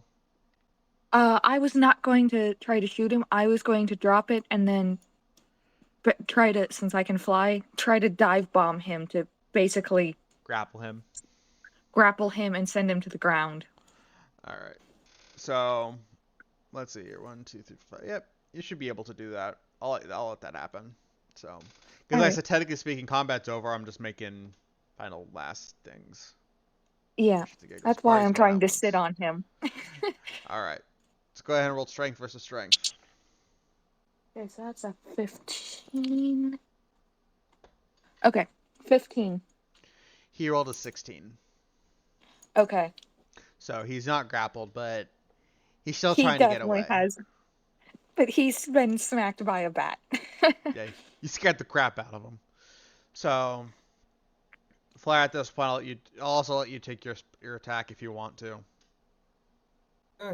I was not going to try to shoot him. I was going to drop it and then try to, since I can fly, try to dive bomb him to basically Grapple him. grapple him and send him to the ground. All right. So let's see here. 1, 2, 3, 4, 5. Yep. You should be able to do that. I'll let that happen. So, because I said technically speaking, combat's over. I'm just making final last things. Yeah, that's why I'm trying to sit on him. All right. Let's go ahead and roll strength versus strength. Okay, so that's a 15. Okay, 15. He rolled a 16. Okay. So he's not grappled, but he's still He trying to get away. definitely has. But he's been smacked by a bat. Yeah, you scared the crap out of him. So, Flare, at this point, I'll also let you take your attack if you want to.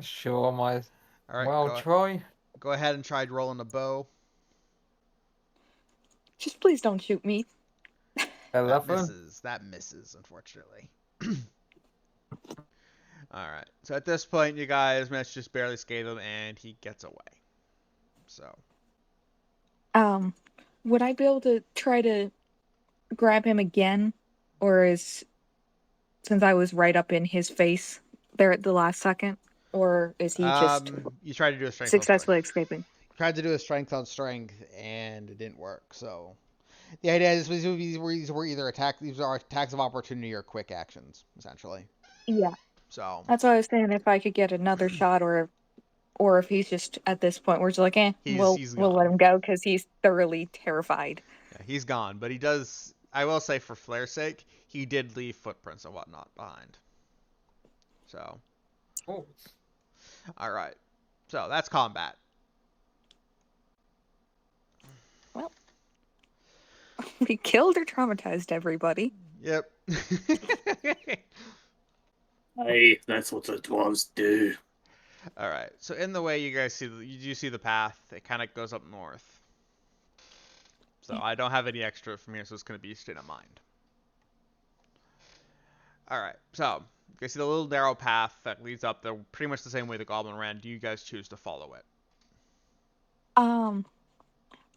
Sure, All right. well, try. Go ahead and try rolling a bow. Just please don't shoot me. 11. That misses, unfortunately. All right. So at this point, you guys managed to just barely escape him, and he gets away. So. Would I be able to try to grab him again, or since I was right up in his face there at the last second, or is he just you tried to do a strength successfully escaping? Tried to do a strength on strength, and it didn't work. So the idea is these were either these are attacks of opportunity or quick actions, essentially. Yeah. So That's why I was saying if I could get another shot, or if he's just at this point where it's like, he's we'll let him go because he's thoroughly terrified. Yeah, he's gone, but he does. I will say, for Flair's sake, he did leave footprints and whatnot behind. So, Oh. all right. So that's combat. Well, we killed or traumatized everybody. Yep. Hey, that's what the dwarves do. All right. So in the way, you guys see you do see the path. It kind of goes up north. So I don't have any extra from here, so it's gonna be state of mind. All right. So you guys see the little narrow path that leads up there, pretty much the same way the goblin ran. Do you guys choose to follow it?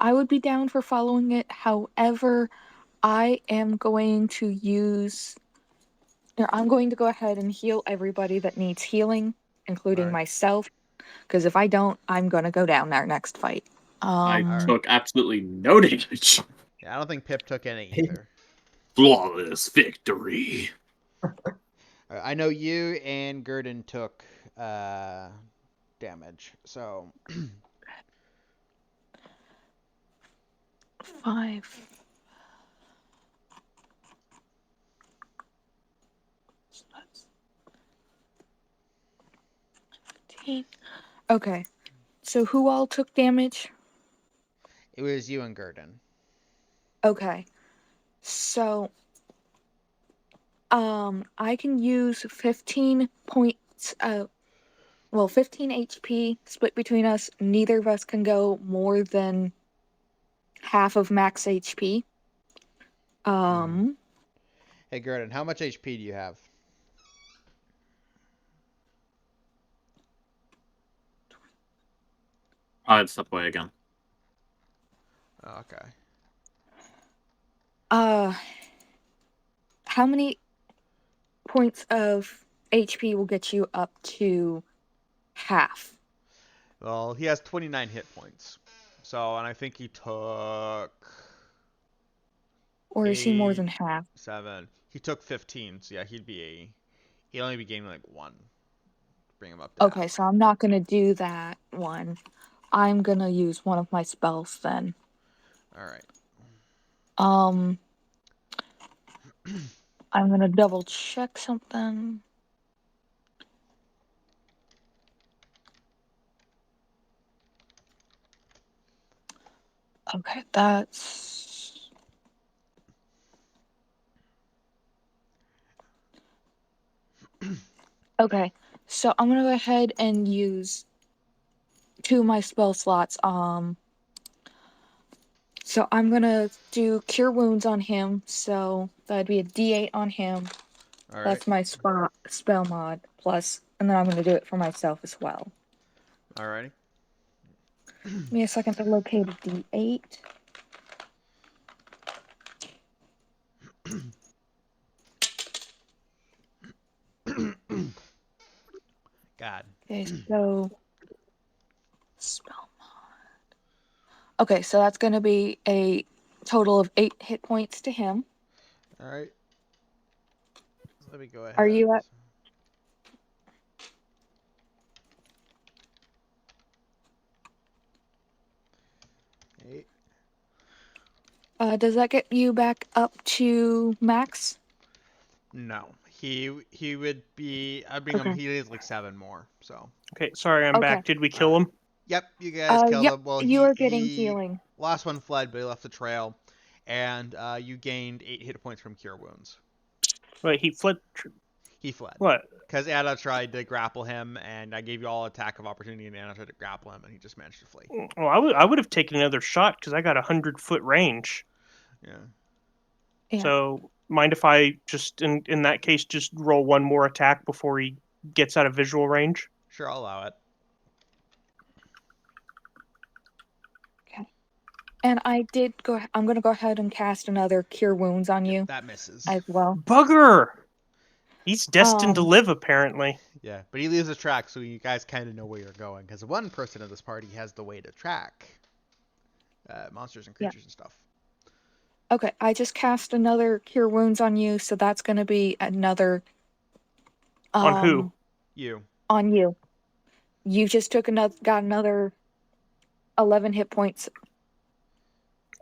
I would be down for following it. However, I am going to use, or I'm going to go ahead and heal everybody that needs healing, including Alright. myself. Because if I don't, I'm gonna go down our next fight. I Alright. took absolutely no damage. Yeah, I don't think Pip took any either. Flawless victory. I know you and Gurdon took damage, so 5. So that's 15. Okay. So who all took damage? it was you and Gurdon. Okay. So I can use 15 points 15 HP split between us. Neither of us can go more than half of max HP. Hey Gurdon, how much HP do you have? I'd step away again. Okay. How many points of HP will get you up to half? Well, he has 29 hit points. So, and I think he took Or is he more 8, than half? 7. He took 15, so yeah, he'd only be gaining like 1. Bring him up to Okay, half. so I'm not gonna do that one. I'm gonna use one of my spells then. Alright. I'm gonna double check something. Okay, that's okay. So I'm gonna go ahead and use 2 of my spell slots. So I'm gonna do Cure Wounds on him. So that'd be a D8 on him. Alright. That's my spell mod plus, and then I'm gonna do it for myself as well. Alrighty. Give me a second to locate a D8. God. Okay, so spell mod. Okay, so that's gonna be a total of 8 hit points to him. Alright. Let me go ahead. Are you at? Eight. Does that get you back up to max? No. He would be. I'd bring him. Okay. He is like 7 more. So. Okay, sorry, I'm Okay. back. Did we kill him? Yep. You guys killed Yep. him. Well, You are getting he healing. last one fled, but he left the trail, and you gained 8 hit points from Cure Wounds. Wait, he fled. He fled. What? Because Anna tried to grapple him, and I gave you all attack of opportunity, and Anna tried to grapple him, and he just managed to flee. Well, I would have taken another shot because I got 100-foot range. Yeah. Yeah. So mind if I just in that case just roll one more attack before he gets out of visual range? Sure, I'll allow it. Okay. And I'm gonna go ahead and cast another Cure Wounds on you That misses. as well. Bugger! He's destined to live, apparently. Yeah, but he leaves a track, so you guys kind of know where you're going, because one person in this party has the way to track monsters and creatures and stuff. Okay, I just cast another Cure Wounds on you, so that's gonna be another. On who? You. On you. You just got another 11 hit points.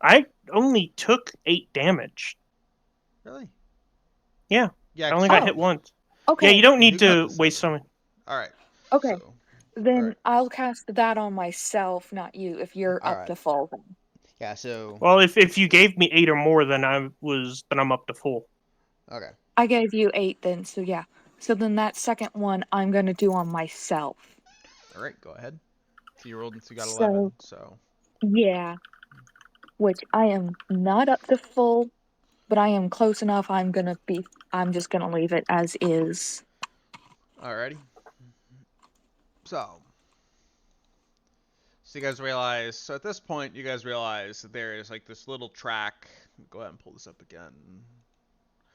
I only took 8 damage. Really? Yeah. Yeah. I only got Oh. hit once. Okay. Yeah, you don't Yeah, need you got to this waste over. so. All right. Okay. So, Then alright. I'll cast that on myself, not you, if you're up Alright. to full. Then. Yeah. So. Well, if you gave me 8 or more, then I'm up to full. Okay. I gave you 8 then, so yeah. So then that second one I'm gonna do on myself. All right. Go ahead. So you rolled and you got So 11. So. yeah, which I am not up to full, but I am close enough. I'm just gonna leave it as is. Alrighty. So. So you guys realize. So at this point, you guys realize that there is like this little track. Go ahead and pull this up again.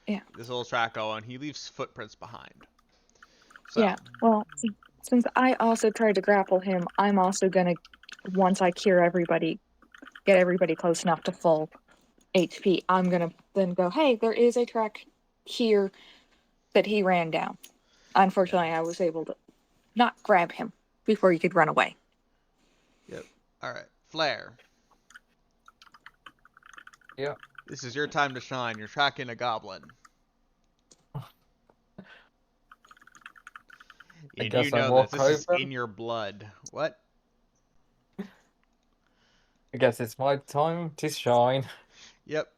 Yeah. This little track going. He leaves footprints behind. So. Yeah. Well, since I also tried to grapple him, I'm also gonna, once I cure everybody, get everybody close enough to full HP, I'm gonna then go, hey, there is a track here that he ran down. Unfortunately, I was able to not grab him before he could run away. Yep. All right. Flare. Yeah. This is your time to shine. You're tracking a goblin. I And guess you I know walk this. This is over. in your blood. What? I guess it's my time to shine. Yep.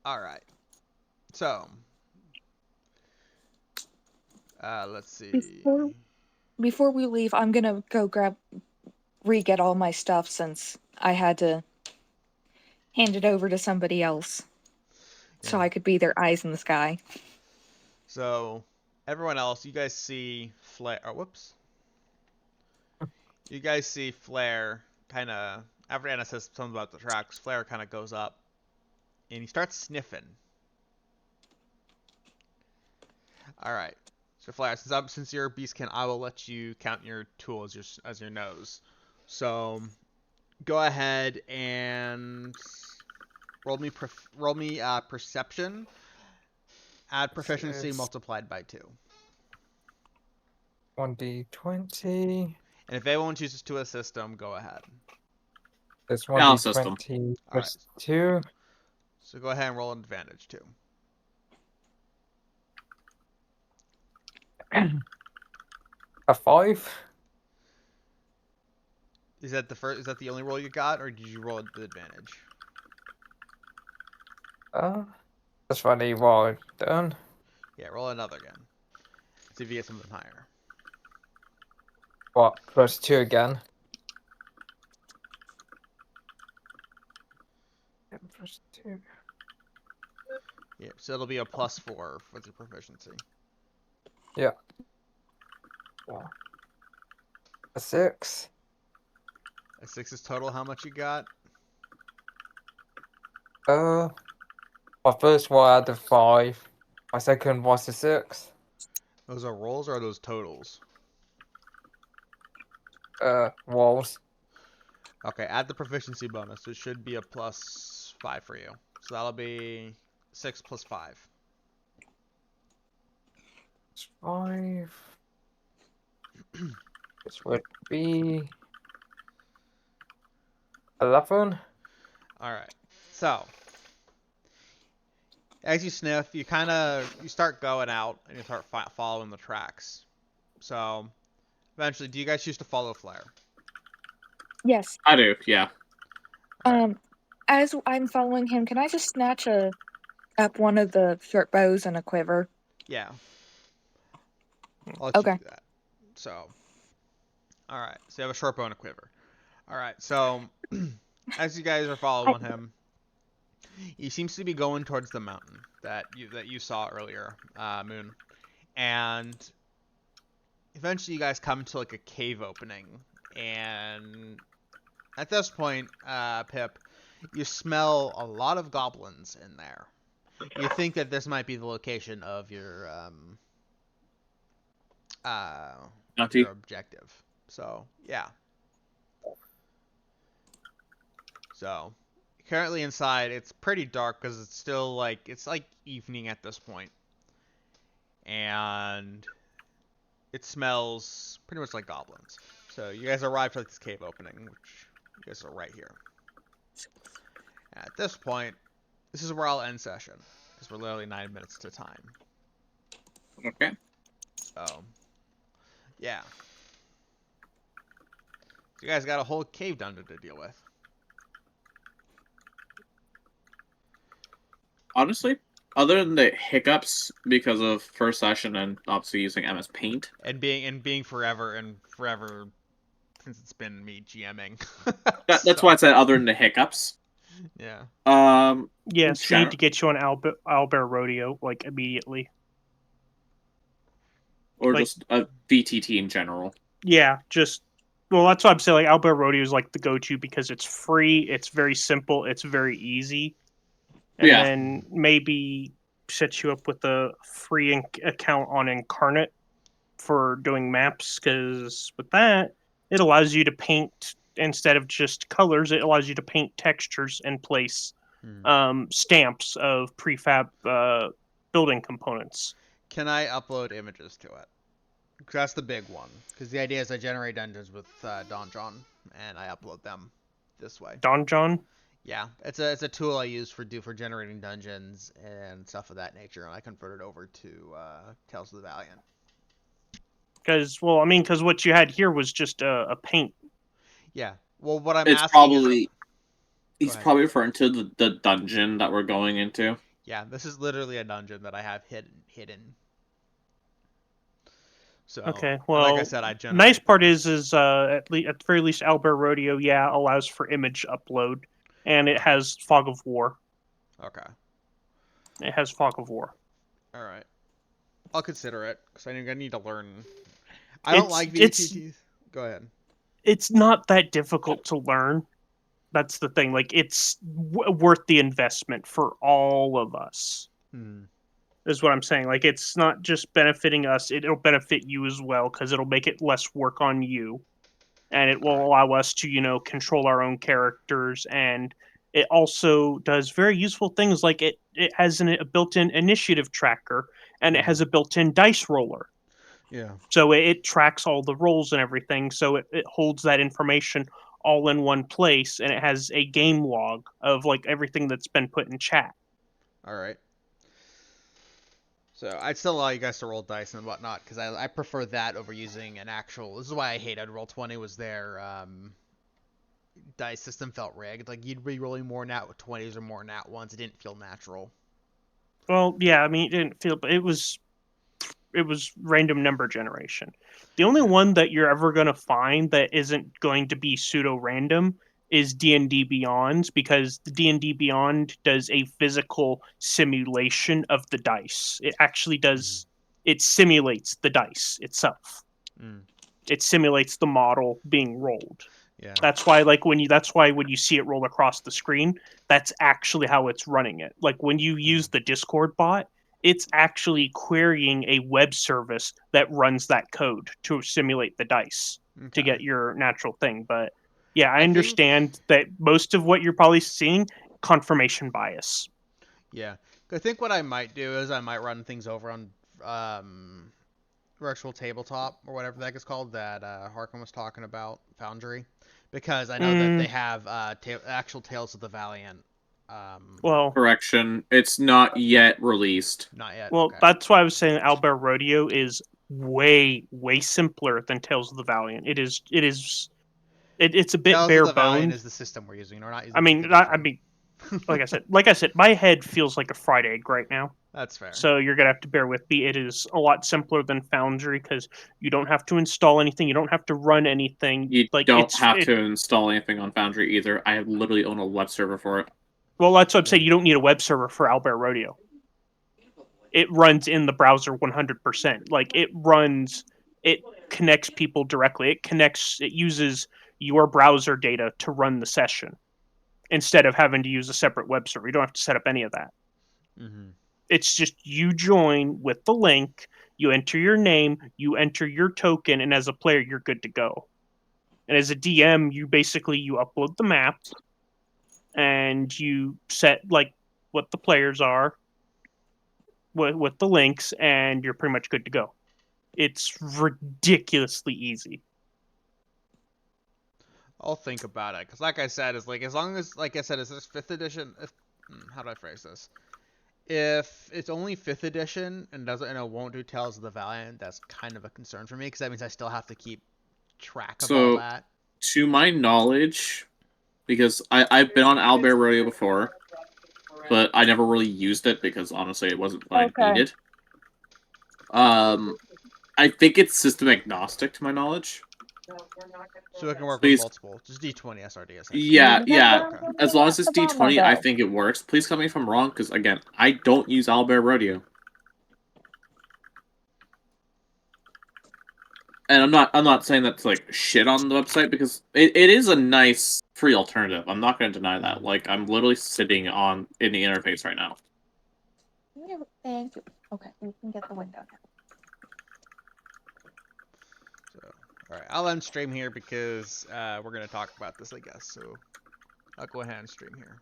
All right. So. Let's see. Before we leave, I'm gonna go get all my stuff since I had to hand it over to somebody else so Yeah. I could be their eyes in the sky. So, everyone else, you guys see Flare. Oh, whoops. You guys see Flare kind of. After Anna says something about the tracks, Flare kind of goes up and he starts sniffing. All right. So, Flare, since you're a beastkin, I will let you count your tool as your nose. So, go ahead and roll me perception. Add proficiency It's multiplied by 2. 1d20. And if anyone chooses to assist them, go ahead. It's Yeah, I'll system. 1d20 All right. plus 2. So go ahead and roll an advantage too. A 5. Is that the first? Is that the only roll you got, or did you roll the advantage? That's funny. Well done. Yeah, roll another again. See if you get something higher. What? Plus 2 again. Yeah, plus 2. Yeah, so it'll be a +4 with your proficiency. Yeah. Well, a 6. A 6 is total. How much you got? My first one I had a 5. My second was a 6. Those are rolls or are those totals? Walls. Okay, add the proficiency bonus. It should be a +5 for you. So that'll be 6 plus 5. 5. This would be 11. All right. So as you sniff, you start going out and you start following the tracks. So eventually, do you guys choose to follow Flare? Yes. I do, yeah. As I'm following him, can I just snatch up one of the short bows and a quiver? Yeah. I'll let you Okay. do that. So, all right. So you have a short bow and a quiver. All right. So as you guys are following him, he seems to be going towards the mountain that you saw earlier, Moon, and eventually you guys come to like a cave opening, and at this point, Pip, you smell a lot of goblins in there. You think that this might be the location of your Bounty. your objective. So yeah. So currently inside, it's pretty dark because it's still it's like evening at this point, and it smells pretty much like goblins. So you guys arrived at this cave opening, which you guys are right here. At this point, this is where I'll end session. because we're literally 9 minutes to time. Okay. So, yeah. So you guys got a whole cave dungeon to deal with. Honestly, other than the hiccups because of first session and obviously using MS Paint, And being forever since it's been me GMing. that's why I said other than the hiccups. Yeah. Yes, we need to get you on Owlbear Rodeo like immediately. Or like- just a VTT in general. Yeah, just well, that's what I'm saying. Like Owlbear Rodeo is like the go-to because it's free, it's very simple, it's very easy, and Yeah. then maybe set you up with a free account on Incarnate for doing maps. Because with that, it allows you to paint instead of just colors. It allows you to paint textures and place stamps of prefab building components. Can I upload images to it? 'Cause that's the big one. Because the idea is I generate dungeons with Donjon, and I upload them this way. Donjon? Yeah, it's a tool I use for generating dungeons and stuff of that nature, and I convert it over to Tales of the Valiant. Because what you had here was just a paint. Yeah. Well, what I'm It's asking probably is... he's ahead. probably referring to the dungeon that we're going into. Yeah, this is literally a dungeon that I have hidden. So, Okay, well, well, like I said, I generate nice part them. is at the very least, Owlbear Rodeo, allows for image upload, and it has Fog of War. Okay. It has Fog of War. All right. I'll consider it because I need to learn. I don't like VTTs. Go ahead. It's not that difficult to learn. That's the thing. Like, it's worth the investment for all of us. Is what I'm saying. Like, it's not just benefiting us; it'll benefit you as well because it'll make it less work on you, and it will allow us to, control our own characters. And it also does very useful things like it has a built-in initiative tracker, and it has a built-in dice roller. Yeah. So it tracks all the rolls and everything. So it holds that information all in one place, and it has a game log of like everything that's been put in chat. All right. So I'd still allow you guys to roll dice and whatnot because I prefer that over using an actual. This is why I hated Roll20 was their dice system felt rigged. Like you'd be rolling more nat 20s or more nat ones. It didn't feel natural. Well, yeah, I mean, it didn't feel, but it was random number generation. The only one that you're ever going to find that isn't going to be pseudo random is D&D Beyond, because the D&D Beyond does a physical simulation of the dice. It actually does it simulates the dice itself. It simulates the model being rolled. Yeah. That's why when you see it roll across the screen, that's actually how it's running it. Like when you use the Discord bot, it's actually querying a web service that runs that code to simulate the dice to get your natural thing. But yeah, I understand that most of what you're probably seeing, confirmation bias. Yeah. I think what I might do is I might run things over on virtual tabletop or whatever that is called that Harkin was talking about, Foundry, because I know that they have actual Tales of the Valiant. Correction, it's not yet released. Not yet. Well, okay. That's why I was saying Owlbear Rodeo is way simpler than Tales of the Valiant. It's a bit Tales bare of the Valiant boned. is the system we're using. We're not using. I mean, like I said, my head feels like a fried egg right now. That's fair. So you're gonna have to bear with me. It is a lot simpler than Foundry because you don't have to install anything. You don't have to run anything. You don't have to install anything on Foundry either. I literally own a web server for it. Well, that's what I'm saying. You don't need a web server for Owlbear Rodeo. It runs in the browser 100%. Like it connects people directly. It uses your browser data to run the session instead of having to use a separate web server. You don't have to set up any of that. It's just you join with the link, you enter your name, you enter your token, and as a player, you're good to go. And as a DM, you upload the map, and you set like what the players are with the links, and you're pretty much good to go. It's ridiculously easy. I'll think about it, because like I said, is like as long as, like I said, is this 5th edition? How do I phrase this? If it's only 5th edition and it won't do Tales of the Valiant, that's kind of a concern for me because that means I still have to keep track of all So, that. to my knowledge, because I've been on Owlbear Rodeo before, but I never really used it because honestly it wasn't what I needed. I think it's system agnostic to my knowledge. So it can work with Please, multiple, just D20 SRD essentially. yeah. Okay. As long as it's D20, I think it works. Please tell me if I'm wrong, because again, I don't use Owlbear Rodeo. And I'm not saying that's like shit on the website because it is a nice free alternative. I'm not going to deny that. Like I'm literally sitting in the interface right now. Thank you. Okay, you can get the window now. So, all right, I'll end stream here because we're gonna talk about this, I guess. So I'll go ahead and stream here.